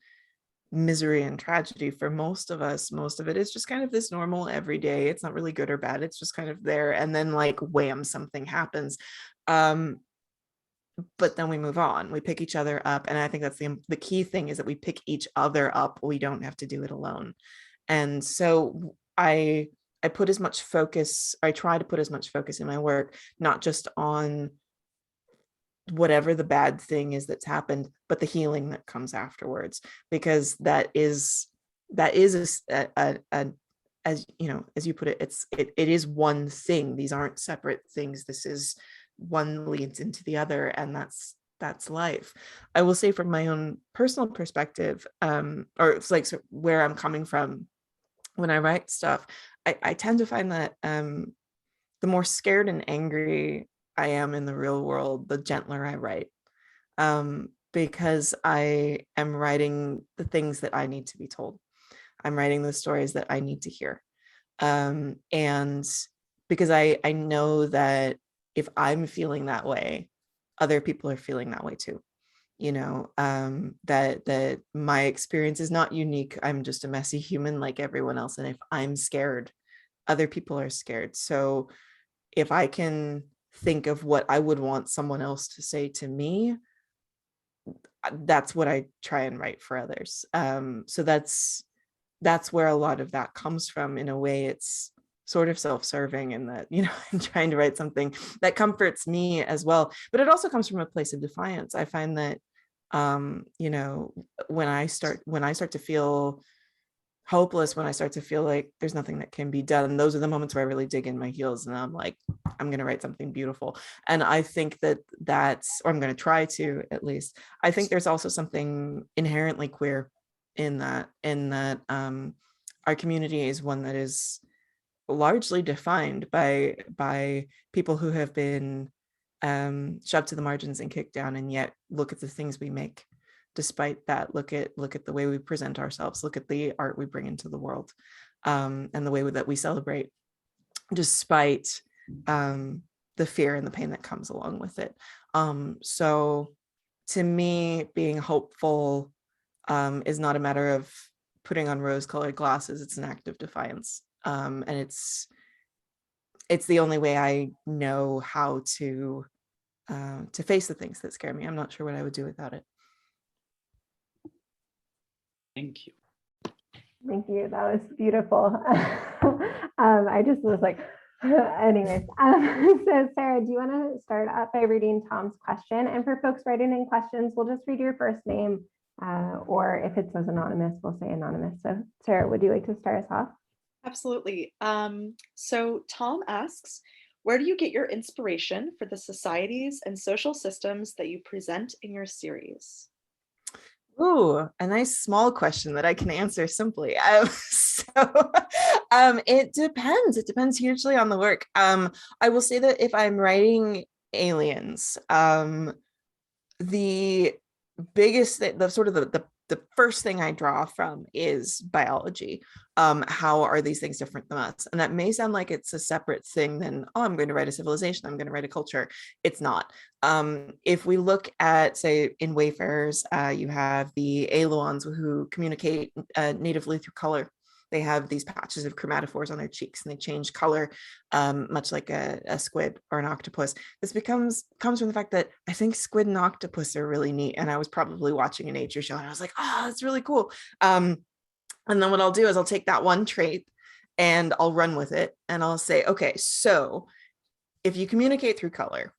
misery and tragedy. For most of us, most of it is just kind of this normal everyday. It's not really good or bad. It's just kind of there. And then like wham, something happens. But then we move on. We pick each other up. And I think that's the key thing, is that we pick each other up. We don't have to do it alone. And so I try to put as much focus in my work, not just on whatever the bad thing is that's happened, but the healing that comes afterwards, because that is as you put it, it is one thing. These aren't separate things. This is one leads into the other, and that's life. I will say, from my own personal perspective, or it's like where I'm coming from when I write stuff, I tend to find that the more scared and angry I am in the real world, the gentler I write, because I am writing the things that I need to be told. I'm writing the stories that I need to hear. And because I know that if I'm feeling that way, other people are feeling that way too. That my experience is not unique. I'm just a messy human like everyone else. And if I'm scared, other people are scared. So if I can think of what I would want someone else to say to me, that's what I try and write for others. So that's where a lot of that comes from. In a way, it's sort of self-serving, in that, I'm trying to write something that comforts me as well. But it also comes from a place of defiance. I find that You know, when I start to feel hopeless, when I start to feel like there's nothing that can be done, those are the moments where I really dig in my heels and I'm like, I'm going to write something beautiful. And I think that's, or I'm going to try to, at least. I think there's also something inherently queer in that our community is one that is largely defined by people who have been shoved to the margins and kicked down, and yet look at the things we make. Despite that, look at the way we present ourselves, look at the art we bring into the world, and the way that we celebrate, despite the fear and the pain that comes along with it. So to me, being hopeful is not a matter of putting on rose-colored glasses. It's an act of defiance, and it's the only way I know how to face the things that scare me. I'm not sure what I would do without it. Thank you. Thank you. That was beautiful. I just was like, anyways. So Sarah, do you want to start up by reading Tom's question? And for folks writing in questions, we'll just read your first name, or if it says anonymous, we'll say anonymous. So Sarah, would you like to start us off? Absolutely. So Tom asks, where do you get your inspiration for the societies and social systems that you present in your series? Ooh, a nice small question that I can answer simply. It depends. It depends hugely on the work. I will say that if I'm writing aliens, the biggest thing, the first thing I draw from is biology. How are these things different than us? And that may sound like it's a separate thing than, oh, I'm going to write a civilization, I'm going to write a culture. It's not. If we look at, say, in Wayfarers, you have the Aeloans who communicate natively through color. They have these patches of chromatophores on their cheeks and they change color, much like a squid or an octopus. This comes from the fact that I think squid and octopus are really neat. And I was probably watching a nature show and I was like, oh, that's really cool. And then what I'll do is I'll take that one trait and I'll run with it. And I'll say, okay, so if you communicate through color,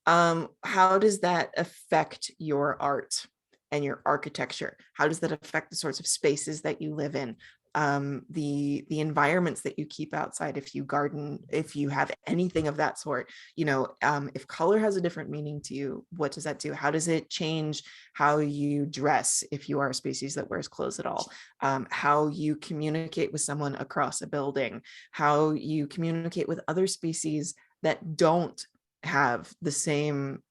how does that affect your art and your architecture? How does that affect the sorts of spaces that you live in? The environments that you keep outside, if you garden, if you have anything of that sort, if color has a different meaning to you, what does that do? How does it change how you dress if you are a species that wears clothes at all? How you communicate with someone across a building, how you communicate with other species that don't have the same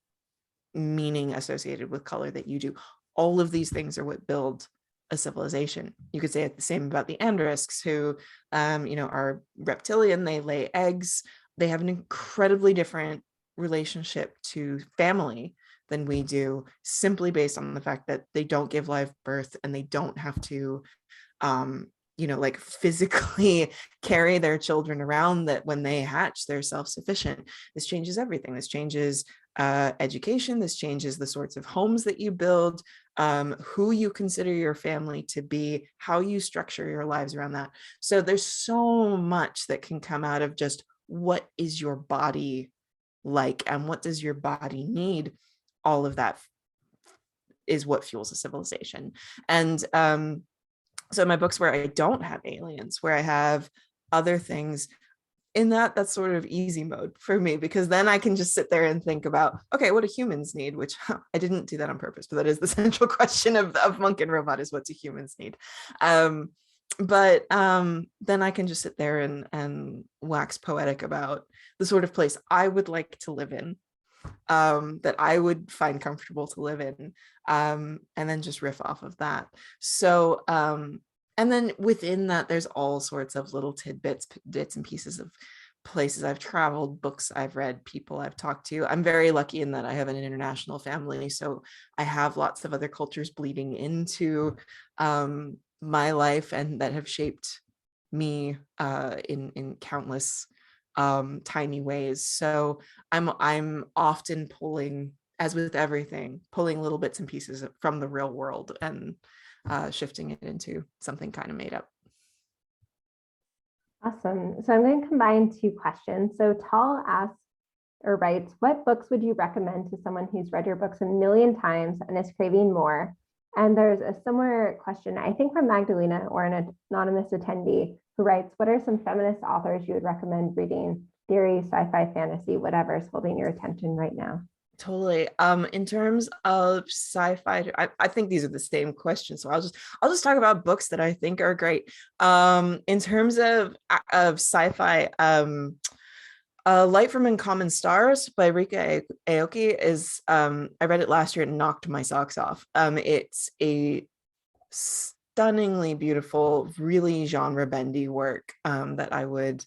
meaning associated with color that you do. All of these things are what build a civilization. You could say the same about the Andrisks, who are reptilian. They lay eggs. They have an incredibly different relationship to family than we do, simply based on the fact that they don't give live birth and they don't have to physically carry their children around, that when they hatch, they're self-sufficient. This changes everything. This changes education. This changes the sorts of homes that you build, who you consider your family to be, how you structure your lives around that. So there's so much that can come out of just what is your body like and what does your body need. All of that is what fuels a civilization. And so my books where I don't have aliens, where I have other things, in that's sort of easy mode for me, because then I can just sit there and think about, okay, what do humans need? Which I didn't do that on purpose, but that is the central question of Monk and Robot, is what do humans need? But then I can just sit there and wax poetic about the sort of place I would like to live in, that I would find comfortable to live in, and then just riff off of that. So, and then within that, there's all sorts of little tidbits, bits and pieces of places I've traveled, books I've read, people I've talked to. I'm very lucky in that I have an international family, so I have lots of other cultures bleeding into my life and that have shaped me in countless tiny ways. So I'm often pulling, as with everything, pulling little bits and pieces from the real world and shifting it into something kind of made up. Awesome. So I'm going to combine two questions. So Tal asks, or writes, what books would you recommend to someone who's read your books a million times and is craving more? And there's a similar question, I think from Magdalena or an anonymous attendee who writes, what are some feminist authors you would recommend reading? Theory, sci-fi, fantasy, whatever is holding your attention right now. Totally. In terms of sci-fi, I think these are the same questions. So I'll just talk about books that I think are great. In terms of sci-fi, Light from Uncommon Stars by Rika Aoki is, I read it last year and knocked my socks off. It's a stunningly beautiful, really genre-bendy work that I would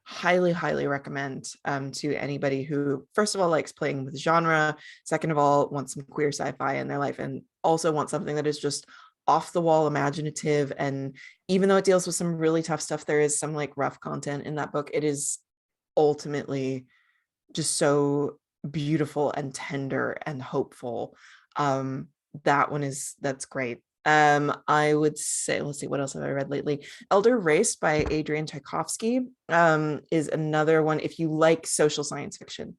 highly recommend to anybody who, first of all, likes playing with genre, second of all, wants some queer sci-fi in their life, and also wants something that is just off the wall imaginative. And even though it deals with some really tough stuff, there is some like rough content in that book. It is ultimately just so beautiful and tender and hopeful. That's great. I would say, let's see, what else have I read lately? Elder Race by Adrian Tchaikovsky is another one if you like social science fiction.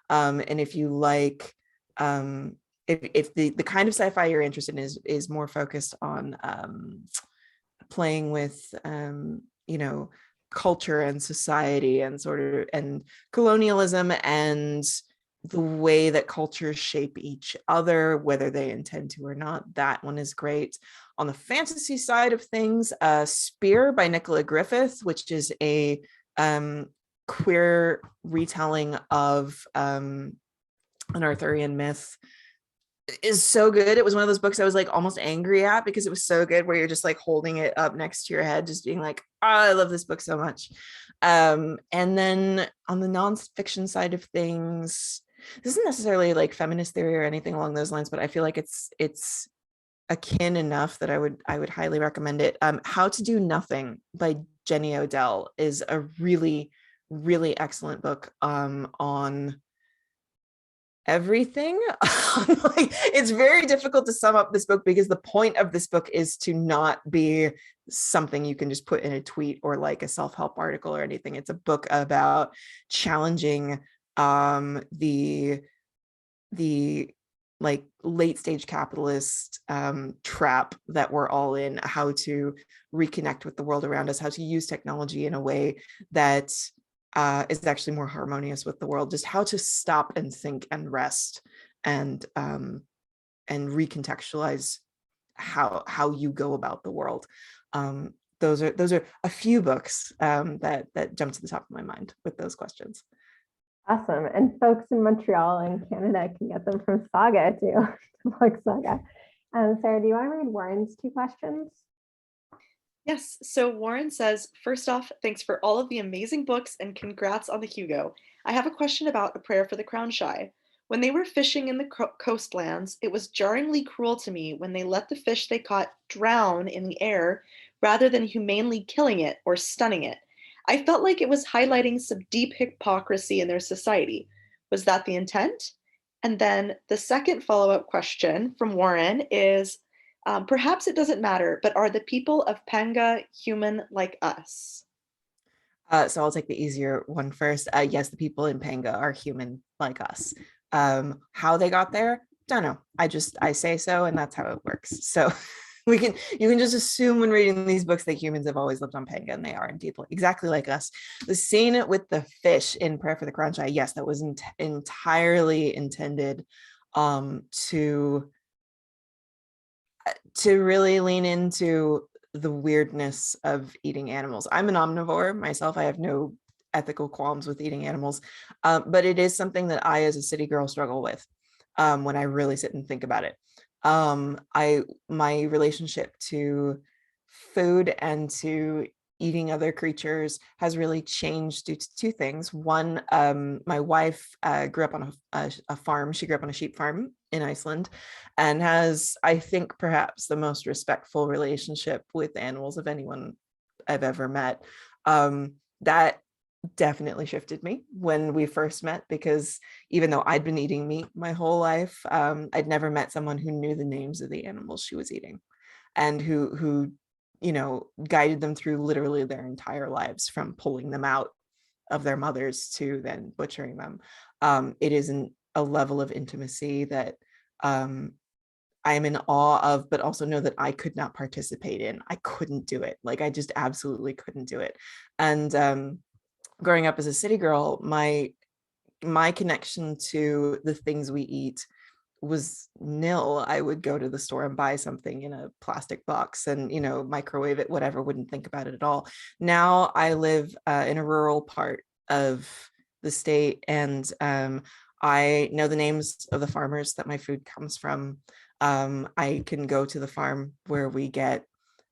And if you like, if the kind of sci-fi you're interested in is more focused on playing with, culture and society and and colonialism and the way that cultures shape each other, whether they intend to or not, that one is great. On the fantasy side of things, Spear by Nicola Griffith, which is a queer retelling of an Arthurian myth, is so good. It was one of those books I was like almost angry at because it was so good, where you're just like holding it up next to your head, just being like, oh, I love this book so much. And then on the nonfiction side of things, this isn't necessarily like feminist theory or anything along those lines, but I feel like it's akin enough that I would highly recommend it. How to Do Nothing by Jenny Odell is a really excellent book on everything. Like, it's very difficult to sum up this book because the point of this book is to not be something you can just put in a tweet or like a self-help article or anything. It's a book about challenging the like late stage capitalist trap that we're all in, how to reconnect with the world around us, how to use technology in a way that is actually more harmonious with the world, just how to stop and think and rest and recontextualize how you go about the world. Those are a few books that jump to the top of my mind with those questions. Awesome. And folks in Montreal and Canada can get them from Saga too. Book Saga. Sarah, do you want to read Warren's 2 questions? Yes. So Warren says, first off, thanks for all of the amazing books and congrats on the Hugo. I have a question about A Prayer for the Crown Shy. When they were fishing in the coastlands, it was jarringly cruel to me when they let the fish they caught drown in the air rather than humanely killing it or stunning it. I felt like it was highlighting some deep hypocrisy in their society. Was that the intent? And then the second follow-up question from Warren is, perhaps it doesn't matter, but are the people of Panga human like us? So I'll take the easier one first. Yes, the people in Panga are human like us. How they got there, don't know. I say so, and that's how it works. So you can just assume when reading these books that humans have always lived on Panga, and they are indeed exactly like us. The scene with the fish in Prayer for the Crown Shy, yes, that was entirely intended to really lean into the weirdness of eating animals. I'm an omnivore myself. I have no ethical qualms with eating animals, but it is something that I, as a city girl, struggle with when I really sit and think about it. My relationship to food and to eating other creatures has really changed due to 2 things. One, my wife grew up on a farm. She grew up on a sheep farm in Iceland and has, I think, perhaps the most respectful relationship with animals of anyone I've ever met. That definitely shifted me when we first met, because even though I'd been eating meat my whole life, I'd never met someone who knew the names of the animals she was eating and who guided them through literally their entire lives, from pulling them out of their mothers to then butchering them. It isn't a level of intimacy that I am in awe of, but also know that I could not participate in. I couldn't do it. Like I just absolutely couldn't do it. And growing up as a city girl, my connection to the things we eat was nil. I would go to the store and buy something in a plastic box and, you know, microwave it, whatever, wouldn't think about it at all. Now I live in a rural part of the state, and I know the names of the farmers that my food comes from. I can go to the farm where we get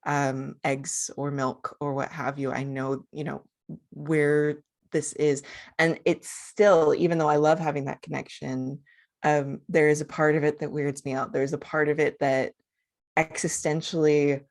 eggs or milk or what have you. I know, you know, where this is. And it's still, even though I love having that connection, there is a part of it that weirds me out. There's a part of it that existentially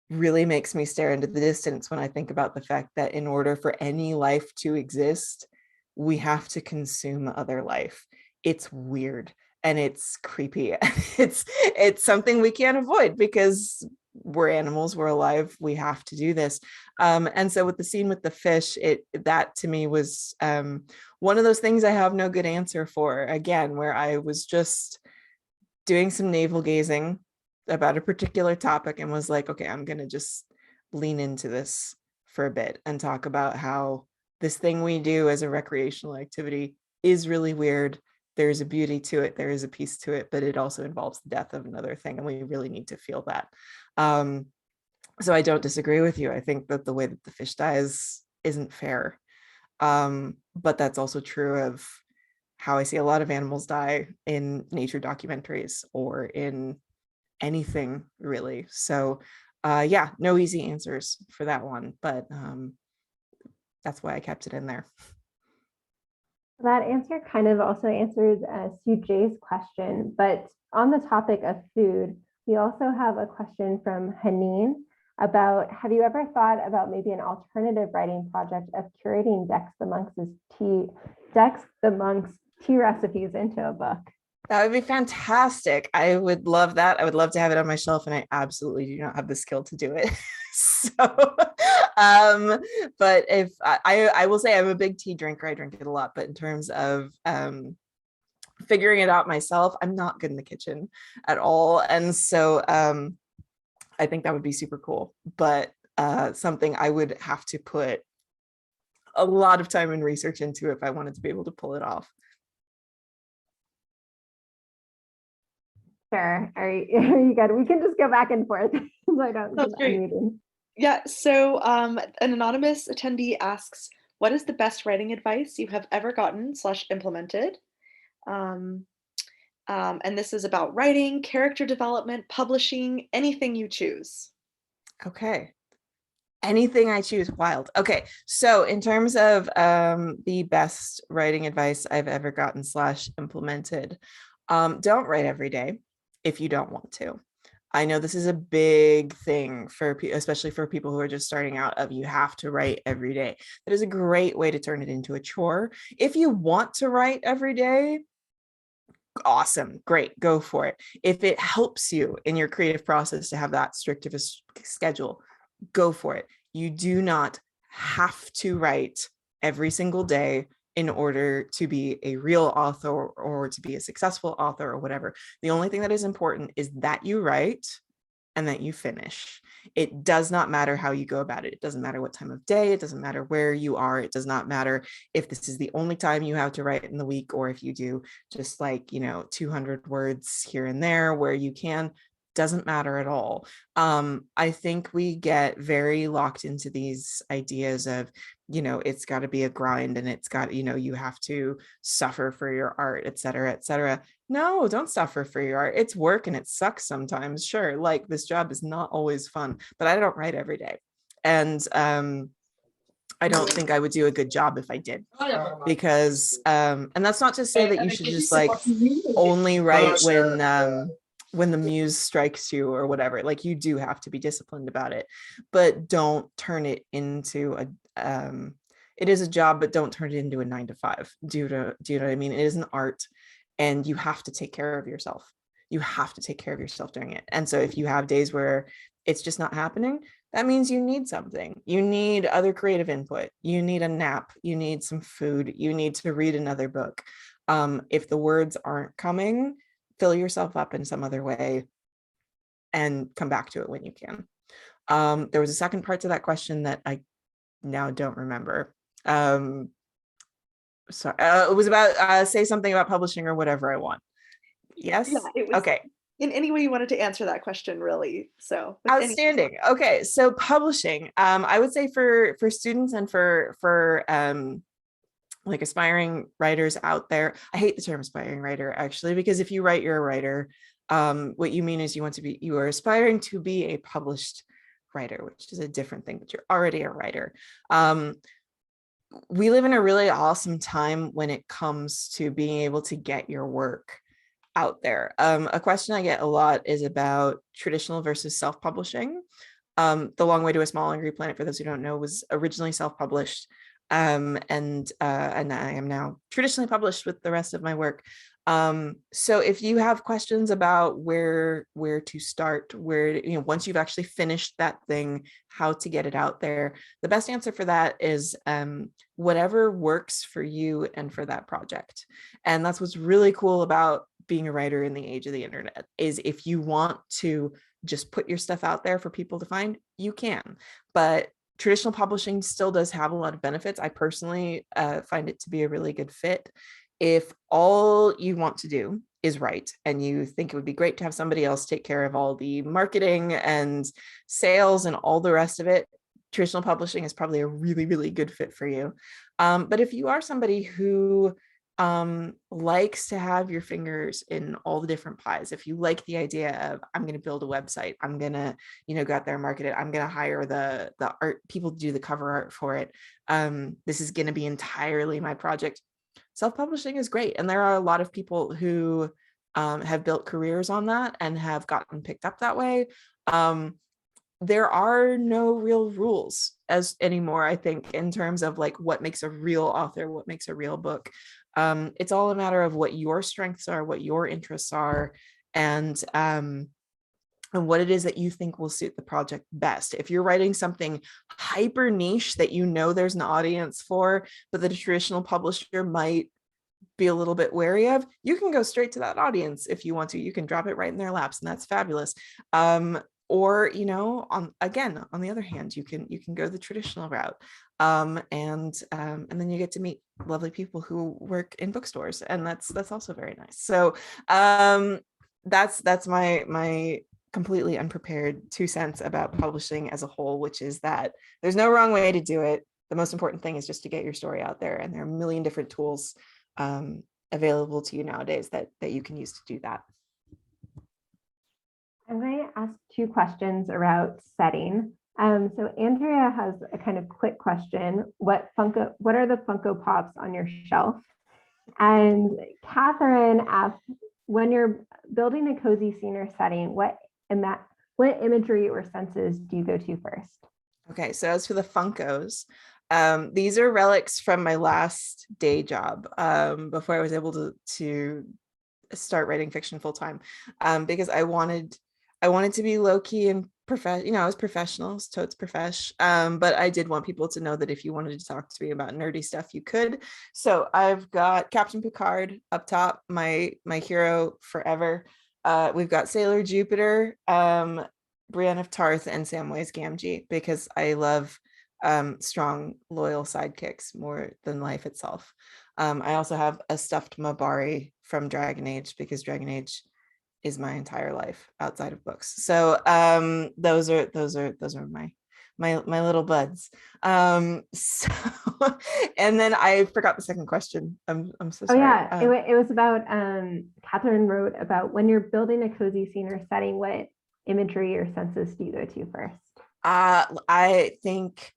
really makes me stare into the distance when I think about the fact that in order for any life to exist, we have to consume other life. It's weird and it's creepy. It's something we can't avoid because we're animals, we're alive, we have to do this. And so with the scene with the fish, that to me was one of those things I have no good answer for, again, where I was just doing some navel gazing about a particular topic and was like, okay, I'm gonna just lean into this for a bit and talk about how this thing we do as a recreational activity is really weird. There's a beauty to it, there is a piece to it, but it also involves the death of another thing, and we really need to feel that. So I don't disagree with you. I think that the way that the fish dies isn't fair. But that's also true of how I see a lot of animals die in nature documentaries or in anything really. So yeah, no easy answers for that one, but that's why I kept it in there. That answer kind of also answers Sue J's question, but on the topic of food, we also have a question from Haneen about, have you ever thought about maybe an alternative writing project of curating Dex the Monk's tea recipes into a book? That would be fantastic. I would love that. I would love to have it on my shelf, and I absolutely do not have the skill to do it. So, but if I will say I'm a big tea drinker, I drink it a lot, but in terms of figuring it out myself, I'm not good in the kitchen at all. And so I think that would be super cool, but something I would have to put a lot of time and research into if I wanted to be able to pull it off. Sure. Are you good? We can just go back and forth. I don't. That's great. Yeah. So an anonymous attendee asks, what is the best writing advice you have ever gotten / implemented? And this is about writing, character development, publishing, anything you choose. Okay. Anything I choose, wild. Okay. So in terms of the best writing advice I've ever gotten / implemented, don't write every day if you don't want to. I know this is a big thing for especially for people who are just starting out, of you have to write every day. That is a great way to turn it into a chore. If you want to write every day, awesome, great, go for it. If it helps you in your creative process to have that strict of a schedule, go for it. You do not have to write every single day in order to be a real author or to be a successful author or whatever. The only thing that is important is that you write and that you finish. It does not matter how you go about it. It doesn't matter what time of day. It doesn't matter where you are. It does not matter if this is the only time you have to write in the week, or if you do just 200 words here and there where you can. Doesn't matter at all. I think we get very locked into these ideas of, it's got to be a grind, and it's got, you have to suffer for your art, et cetera, et cetera. No, don't suffer for your art. It's work and it sucks sometimes. Sure. Like, this job is not always fun, but I don't write every day. And I don't think I would do a good job if I did, because, and that's not to say that you should just only write when the muse strikes you or whatever. Like, you do have to be disciplined about it, but don't turn it into it is a job, but don't turn it into a 9-to-5. Do you know what I mean? It is an art, and you have to take care of yourself. You have to take care of yourself during it. And so if you have days where it's just not happening, that means you need something. You need other creative input. You need a nap. You need some food. You need to read another book. If the words aren't coming, fill yourself up in some other way and come back to it when you can. There was a second part to that question that I now don't remember. Sorry, it was about say something about publishing or whatever I want. Yes? Yeah, it was okay. in any way you wanted to answer that question, really. So Outstanding. Okay, so publishing. I would say for students and for like aspiring writers out there. I hate the term aspiring writer actually, because if you write, you're a writer. What you mean is you are aspiring to be a published writer, which is a different thing, but you're already a writer. We live in a really awesome time when it comes to being able to get your work out there. A question I get a lot is about traditional versus self-publishing. The Long Way to a Small Angry Planet, for those who don't know, was originally self-published. And I am now traditionally published with the rest of my work. So if you have questions about where to start, once you've actually finished that thing, how to get it out there, the best answer for that is whatever works for you and for that project. And that's what's really cool about being a writer in the age of the internet, is if you want to just put your stuff out there for people to find, you can. But traditional publishing still does have a lot of benefits. I personally find it to be a really good fit. If all you want to do is write and you think it would be great to have somebody else take care of all the marketing and sales and all the rest of it, traditional publishing is probably a really, really good fit for you. But if you are somebody who likes to have your fingers in all the different pies, if you like the idea of, I'm going to build a website, I'm going to go out there and market it, I'm going to hire the art people to do the cover art for it, this is going to be entirely my project, self-publishing is great. And there are a lot of people who have built careers on that and have gotten picked up that way. There are no real rules anymore, I think, in terms of like what makes a real author, what makes a real book. It's all a matter of what your strengths are, what your interests are, and what it is that you think will suit the project best. If you're writing something hyper niche that there's an audience for, but that a traditional publisher might be a little bit wary of, you can go straight to that audience if you want to. You can drop it right in their laps, and that's fabulous. Or, on the other hand, you can go the traditional route. And then you get to meet lovely people who work in bookstores, and that's also very nice. So that's my completely unprepared 2 cents about publishing as a whole, which is that there's no wrong way to do it. The most important thing is just to get your story out there, and there are a million different tools available to you nowadays that you can use to do that. I'm going to ask 2 questions about setting. So Andrea has a kind of quick question. What are the Funko Pops on your shelf? And Catherine asks, when you're building a cozy scene or setting, what imagery or senses do you go to first? Okay, so as for the Funkos, these are relics from my last day job before I was able to start writing fiction full time, because I wanted to be low key and I was professional, so it's profesh. But I did want people to know that if you wanted to talk to me about nerdy stuff, you could. So I've got Captain Picard up top, my hero forever. We've got Sailor Jupiter, Brienne of Tarth, and Samwise Gamgee, because I love strong, loyal sidekicks more than life itself. I also have a stuffed Mabari from Dragon Age, because Dragon Age is my entire life outside of books. So those are my little buds. So and then I forgot the second question. I'm so sorry. Oh yeah, it was about Catherine wrote about, when you're building a cozy scene or setting, what imagery or senses do you go to first? I think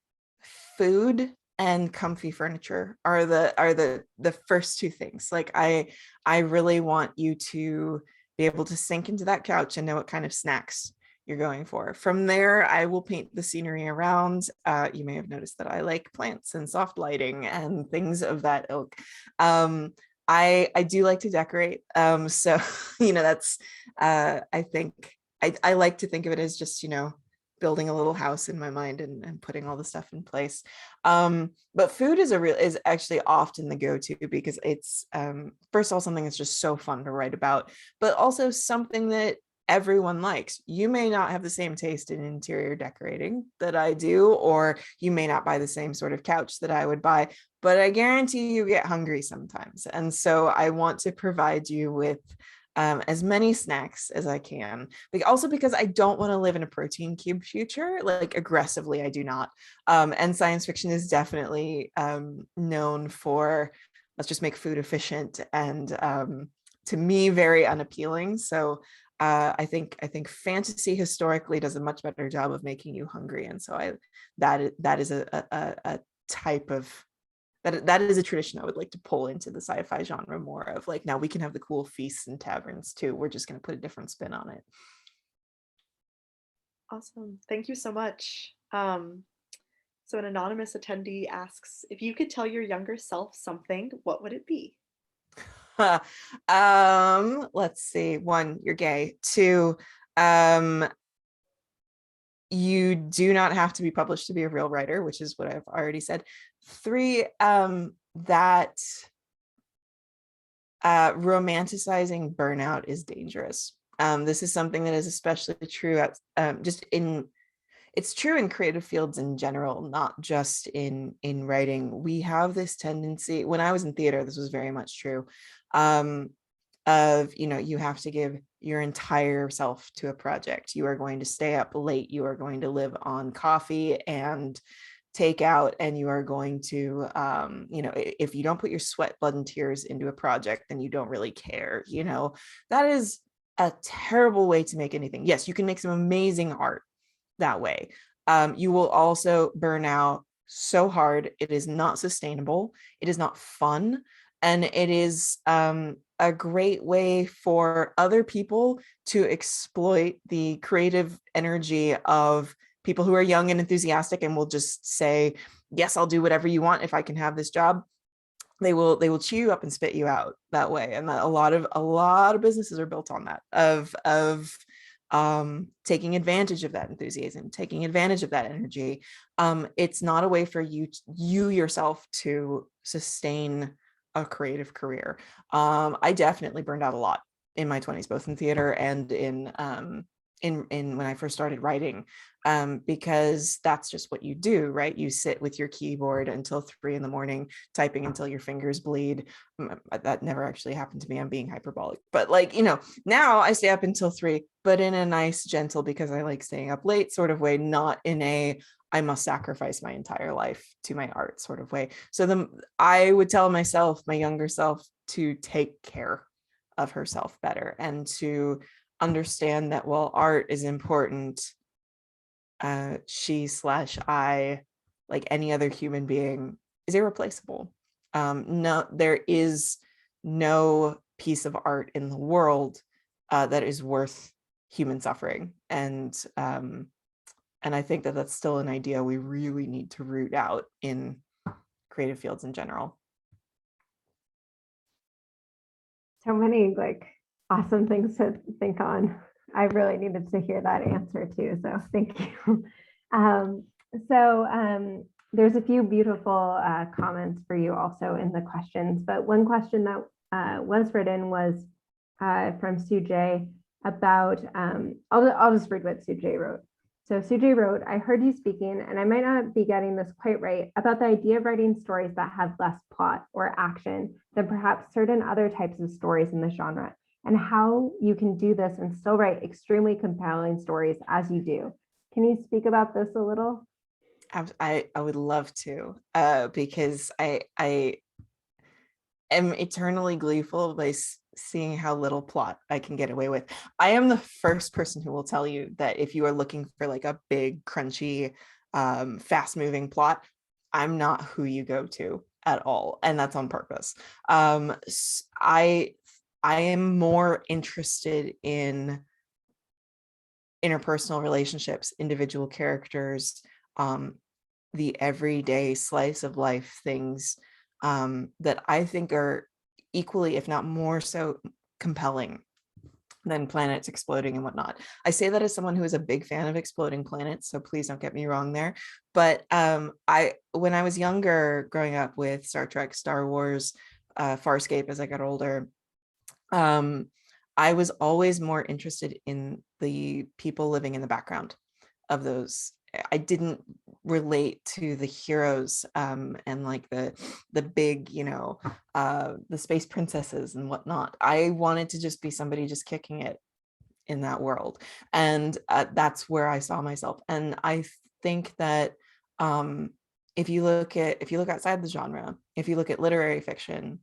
food and comfy furniture are the first 2 things. Like I really want you to be able to sink into that couch and know what kind of snacks you're going for. From there, I will paint the scenery around. You may have noticed that I like plants and soft lighting and things of that ilk. I do like to decorate. So, that's, I think, I like to think of it as just, building a little house in my mind and putting all the stuff in place. But food is actually often the go-to because it's first of all something that's just so fun to write about, but also something that everyone likes. You may not have the same taste in interior decorating that I do, or you may not buy the same sort of couch that I would buy, but I guarantee you get hungry sometimes. And so I want to provide you with as many snacks as I can, but also because I don't want to live in a protein cube future, like aggressively, I do not. And science fiction is definitely known for, let's just make food efficient and to me, very unappealing. So I think fantasy historically does a much better job of making you hungry, and so that is a type of that is a tradition I would like to pull into the sci-fi genre more of, like, now we can have the cool feasts and taverns too. We're just going to put a different spin on it. Awesome. Thank you so much. So an anonymous attendee asks, if you could tell your younger self something, what would it be? Let's see. 1, you're gay. 2, you do not have to be published to be a real writer, which is what I've already said. 3, that romanticizing burnout is dangerous. This is something that is especially true at it's true in creative fields in general, not just in writing. We have this tendency, when I was in theater, this was very much true, of, you have to give your entire self to a project. You are going to stay up late. You are going to live on coffee and takeout, and you are going to, if you don't put your sweat, blood, and tears into a project, then you don't really care. That is a terrible way to make anything. Yes, you can make some amazing art that way. You will also burn out so hard. It is not sustainable. It is not fun. And it is a great way for other people to exploit the creative energy of people who are young and enthusiastic and will just say, yes, I'll do whatever you want if I can have this job. They will chew you up and spit you out that way. And that a lot of businesses are built on that, of taking advantage of that enthusiasm, taking advantage of that energy. It's not a way for you yourself to sustain a creative career. I definitely burned out a lot in my 20s, both in theater and in when I first started writing, because that's just what you do, right? You sit with your keyboard until 3 a.m, typing until your fingers bleed. That never actually happened to me. I'm being hyperbolic, but now I stay up until 3, but in a nice, gentle, because I like staying up late sort of way, not in a I must sacrifice my entire life to my art sort of way. So I would tell myself, my younger self, to take care of herself better and to understand that while art is important, she/I, like any other human being, is irreplaceable. No, there is no piece of art in the world that is worth human suffering. And I think that that's still an idea we really need to root out in creative fields in general. So many awesome things to think on. I really needed to hear that answer too. So thank you. There's a few beautiful comments for you also in the questions, but one question that was written was from Sujay about, I'll just read what Sujay wrote. So Sujay wrote, I heard you speaking, and I might not be getting this quite right, about the idea of writing stories that have less plot or action than perhaps certain other types of stories in the genre, and how you can do this and still write extremely compelling stories as you do. Can you speak about this a little? I would love to, because I am eternally gleeful by seeing how little plot I can get away with. I am the first person who will tell you that if you are looking for a big, crunchy, fast-moving plot, I'm not who you go to at all, and that's on purpose. I am more interested in interpersonal relationships, individual characters, the everyday slice of life things that I think are equally, if not more so, compelling then planets exploding and whatnot. I say that as someone who is a big fan of exploding planets, so please don't get me wrong there. But when I was younger, growing up with Star Trek, Star Wars, Farscape as I got older, I was always more interested in the people living in the background of those. I didn't relate to the heroes and like the big, the space princesses and whatnot. I wanted to just be somebody just kicking it in that world, and that's where I saw myself. And I think that if you look outside the genre, if you look at literary fiction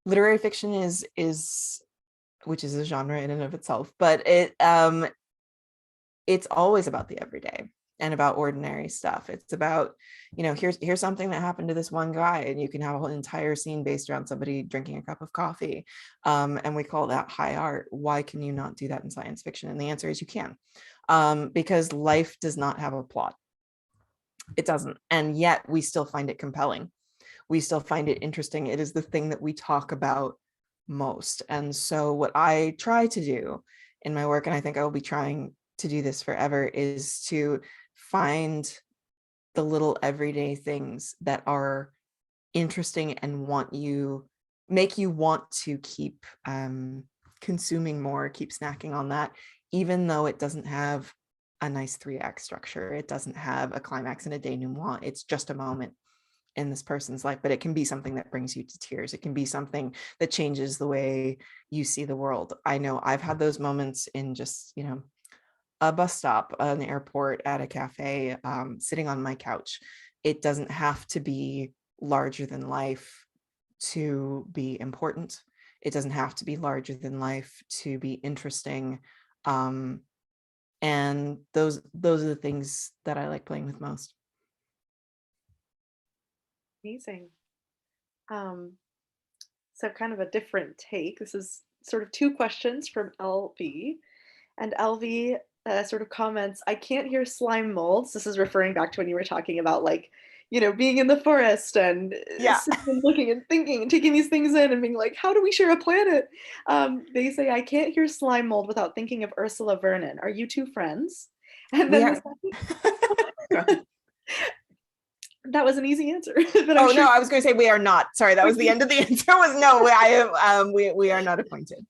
is which is a genre in and of itself, but it's always about the everyday and about ordinary stuff. It's about, here's something that happened to this one guy, and you can have a whole entire scene based around somebody drinking a cup of coffee. And we call that high art. Why can you not do that in science fiction? And the answer is you can, because life does not have a plot. It doesn't. And yet we still find it compelling. We still find it interesting. It is the thing that we talk about most. And so what I try to do in my work, and I think I will be trying to do this forever, is to find the little everyday things that are interesting and make you want to keep consuming more, keep snacking on that, even though it doesn't have a nice 3-act structure. It doesn't have a climax and a denouement. It's just a moment in this person's life, but it can be something that brings you to tears. It can be something that changes the way you see the world. I know I've had those moments in just, a bus stop, an airport, at a cafe, sitting on my couch. It doesn't have to be larger than life to be important. It doesn't have to be larger than life to be interesting. And those are the things that I like playing with most. Amazing. So kind of a different take. This is sort of 2 questions from LV. And LV sort of comments, I can't hear slime molds. This is referring back to when you were talking about being in the forest and sitting and looking and thinking and taking these things in and being like, how do we share a planet? They say, I can't hear slime mold without thinking of Ursula Vernon. Are you 2 friends? And then that was an easy answer. But no, I was going to say we are not. Sorry, that was the end of the answer. Was no, we are not acquainted.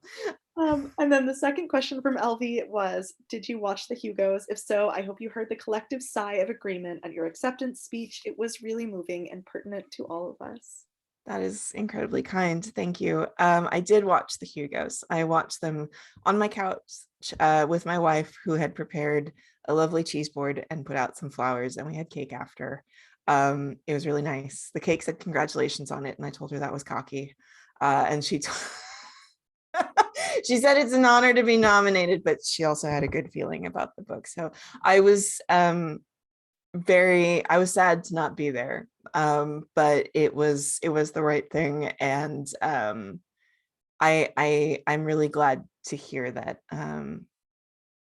And then the second question from LV was, did you watch the Hugos? If so, I hope you heard the collective sigh of agreement at your acceptance speech. It was really moving and pertinent to all of us. That is incredibly kind. Thank you. I did watch the Hugos. I watched them on my couch with my wife, who had prepared a lovely cheese board and put out some flowers, and we had cake after. It was really nice. The cake said congratulations on it, and I told her that was cocky. And she she said it's an honor to be nominated, but she also had a good feeling about the book. So I was sad to not be there, but it was the right thing, and I'm really glad to hear that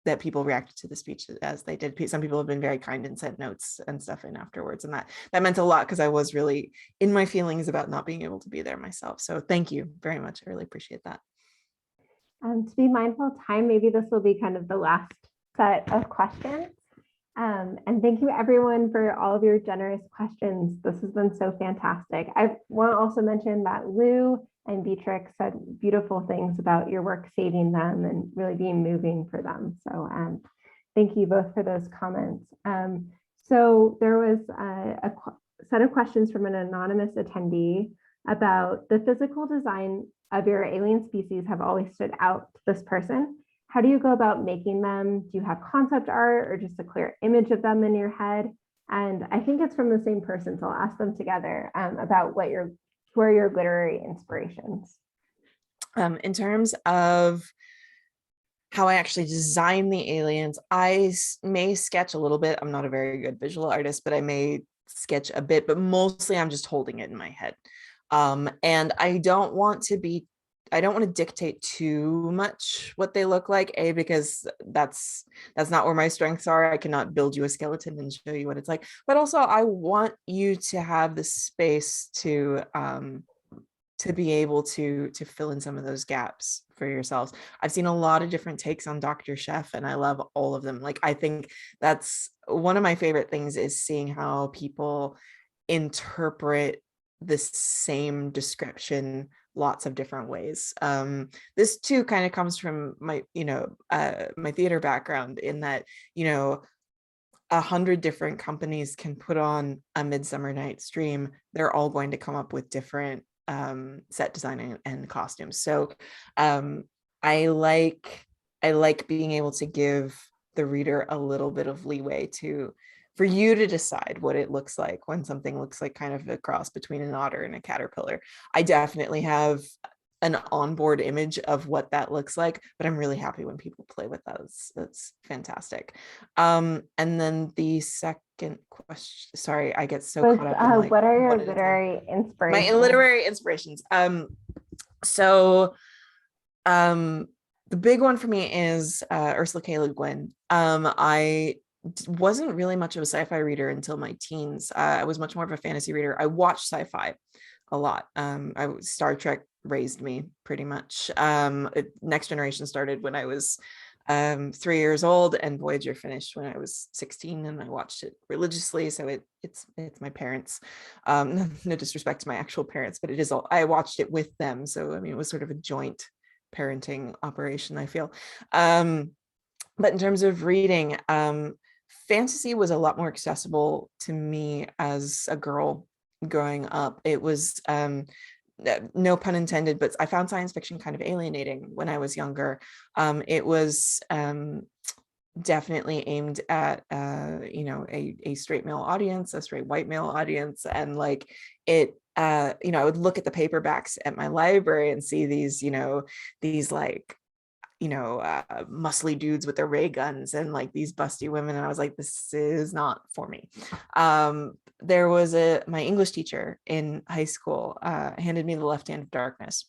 that people reacted to the speech as they did. Some people have been very kind and sent notes and stuff in afterwards, and that meant a lot, because I was really in my feelings about not being able to be there myself. So thank you very much. I really appreciate that. To be mindful of time, maybe this will be kind of the last set of questions. And thank you everyone for all of your generous questions. This has been so fantastic. I want to also mention that Lou and Beatrix said beautiful things about your work saving them and really being moving for them. So thank you both for those comments. So there was a set of questions from an anonymous attendee about the physical design of your alien species have always stood out to this person. How do you go about making them? Do you have concept art or just a clear image of them in your head? And I think it's from the same person, so I'll ask them together about who are your literary inspirations. In terms of how I actually design the aliens, I may sketch a little bit. I'm not a very good visual artist, but I may sketch a bit, but mostly I'm just holding it in my head. And I don't want to dictate too much what they look like, because that's not where my strengths are. I cannot build you a skeleton and show you what it's like, but also I want you to have the space to to be able to fill in some of those gaps for yourselves. I've seen a lot of different takes on Dr. Chef, and I love all of them. Like, I think that's one of my favorite things, is seeing how people interpret the same description lots of different ways. This too kind of comes from my, my theater background, in that, 100 different companies can put on a Midsummer Night's Dream. They're all going to come up with different set design and costumes. So I like being able to give the reader a little bit of leeway for you to decide what it looks like when something looks like kind of a cross between an otter and a caterpillar. I definitely have an onboard image of what that looks like, but I'm really happy when people play with that. That's fantastic. And then the second question, sorry, I get so caught up in, like, what are your literary inspirations? My literary inspirations. So the big one for me is Ursula K. Le Guin. I wasn't really much of a sci-fi reader until my teens. I was much more of a fantasy reader. I watched sci-fi a lot. Star Trek raised me pretty much. Next Generation started when I was 3 years old, and Voyager finished when I was 16, and I watched it religiously. So it's my parents. No disrespect to my actual parents, but it is all, I watched it with them. So I mean, it was sort of a joint parenting operation, I feel. But in terms of reading, fantasy was a lot more accessible to me as a girl growing up. It was no pun intended, but I found science fiction kind of alienating when I was younger. It was definitely aimed at a straight male audience, a straight white male audience, and like it I would look at the paperbacks at my library and see these like muscly dudes with their ray guns and like these busty women, and I was like, this is not for me. There was my English teacher in high school handed me The Left Hand of Darkness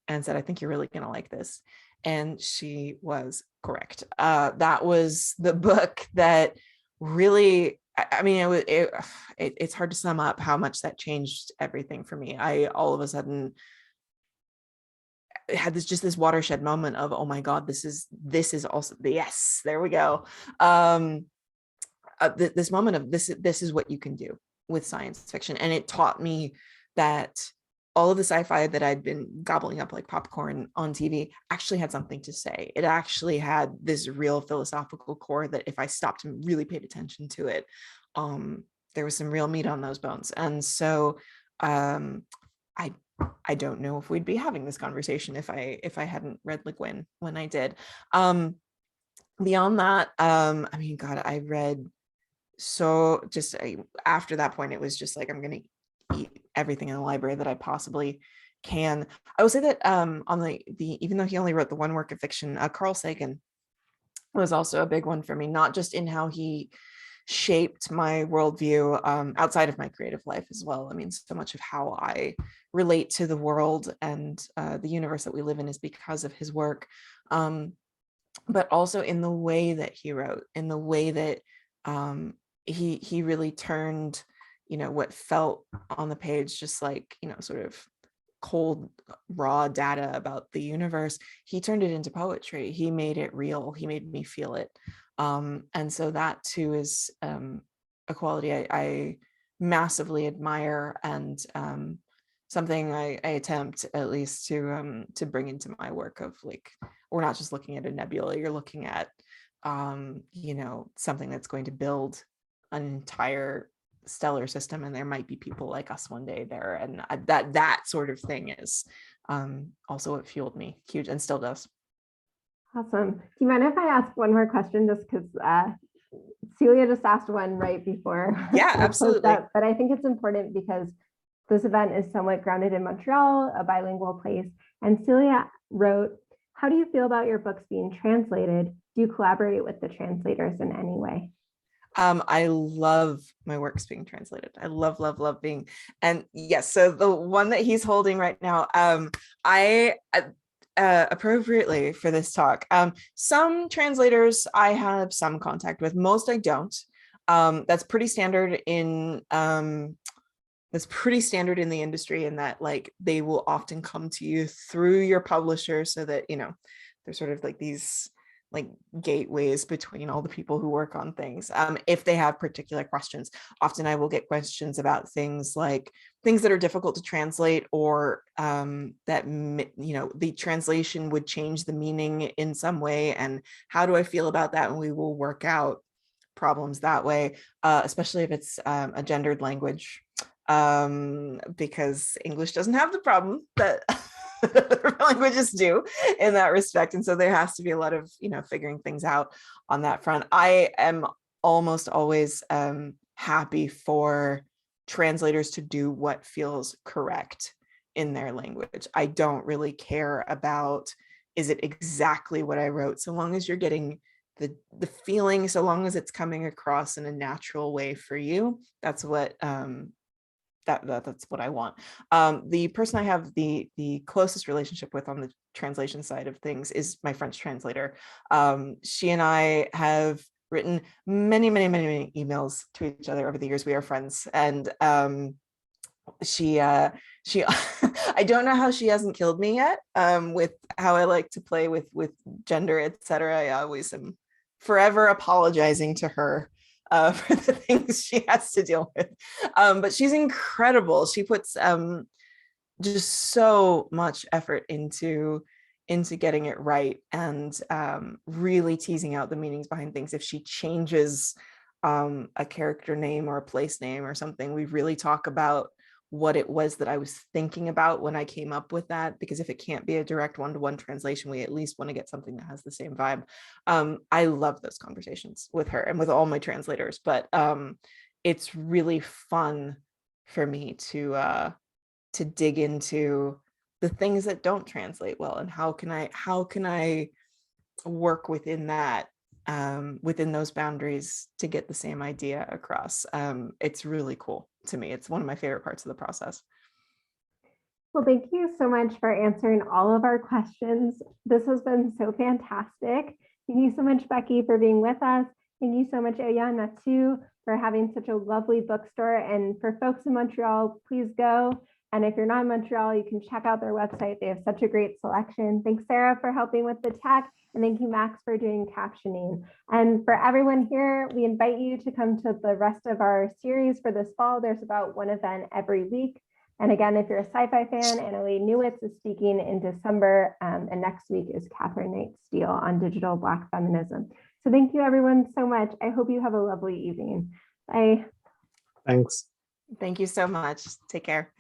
and said, I think you're really gonna like this, and she was correct. That was the book that really, I mean, it's hard to sum up how much that changed everything for me. I all of a sudden had this watershed moment of, oh my God, this is also, yes, there we go. This moment of this is what you can do with science fiction. And it taught me that all of the sci-fi that I'd been gobbling up like popcorn on TV actually had something to say. It actually had this real philosophical core that if I stopped and really paid attention to it, there was some real meat on those bones. And so I don't know if we'd be having this conversation if I hadn't read Le Guin when I did. Beyond that, I mean, God, I read after that point, it was just like, I'm going to eat everything in the library that I possibly can. I will say that on the even though he only wrote the one work of fiction, Carl Sagan was also a big one for me, not just in how he shaped my worldview outside of my creative life as well. I mean, so much of how I relate to the world and the universe that we live in is because of his work, but also in the way that he wrote, in the way that he really turned, what felt on the page just like, sort of cold, raw data about the universe. He turned it into poetry. He made it real. He made me feel it. And so that too is a quality I massively admire, and something I attempt at least to bring into my work of like, we're not just looking at a nebula, you're looking at something that's going to build an entire stellar system, and there might be people like us one day there, and that sort of thing is also what fueled me huge and still does. Awesome. Do you mind if I ask one more question, just because Celia just asked one right before? Yeah, absolutely. But I think it's important because this event is somewhat grounded in Montreal, a bilingual place. And Celia wrote, how do you feel about your books being translated? Do you collaborate with the translators in any way? I love my works being translated. I love being, and yes, so the one that he's holding right now, I appropriately for this talk, some translators I have some contact with, most I don't. That's pretty standard in that's pretty standard in the industry, in that like they will often come to you through your publisher, so that, you know, there's sort of like these like gateways between all the people who work on things. If they have particular questions, often I will get questions about things like things that are difficult to translate, or that, you know, the translation would change the meaning in some way, and how do I feel about that? And we will work out problems that way, especially if it's a gendered language, because English doesn't have the problem that other languages do in that respect. And so there has to be a lot of, you know, figuring things out on that front. I am almost always happy for translators to do what feels correct in their language. I don't really care about, is it exactly what I wrote, so long as you're getting the feeling, so long as it's coming across in a natural way for you. That's what that's what I want. The person I have the closest relationship with on the translation side of things is my French translator. She and I have written many emails to each other over the years. We are friends, and she I don't know how she hasn't killed me yet with how I like to play with gender, etc. I always am forever apologizing to her for the things she has to deal with. But she's incredible. She puts just so much effort into getting it right, and really teasing out the meanings behind things. If she changes a character name or a place name or something, we really talk about what it was that I was thinking about when I came up with that, because if it can't be a direct one-to-one translation, we at least want to get something that has the same vibe. I love those conversations with her and with all my translators, but it's really fun for me to dig into the things that don't translate well, and how can I work within that, within those boundaries, to get the same idea across. It's really cool to me. It's one of my favorite parts of the process. Well, thank you so much for answering all of our questions. This has been so fantastic. Thank you so much, Becky, for being with us. Thank you so much, Oya and Mathieu, for having such a lovely bookstore. And for folks in Montreal, please go. And if you're not in Montreal, you can check out their website. They have such a great selection. Thanks, Sarah, for helping with the tech. And thank you, Max, for doing captioning. And for everyone here, we invite you to come to the rest of our series for this fall. There's about one event every week. And again, if you're a sci-fi fan, Annalee Newitz is speaking in December. And next week is Catherine Knight Steele on digital Black feminism. So thank you, everyone, so much. I hope you have a lovely evening. Bye. Thanks. Thank you so much. Take care.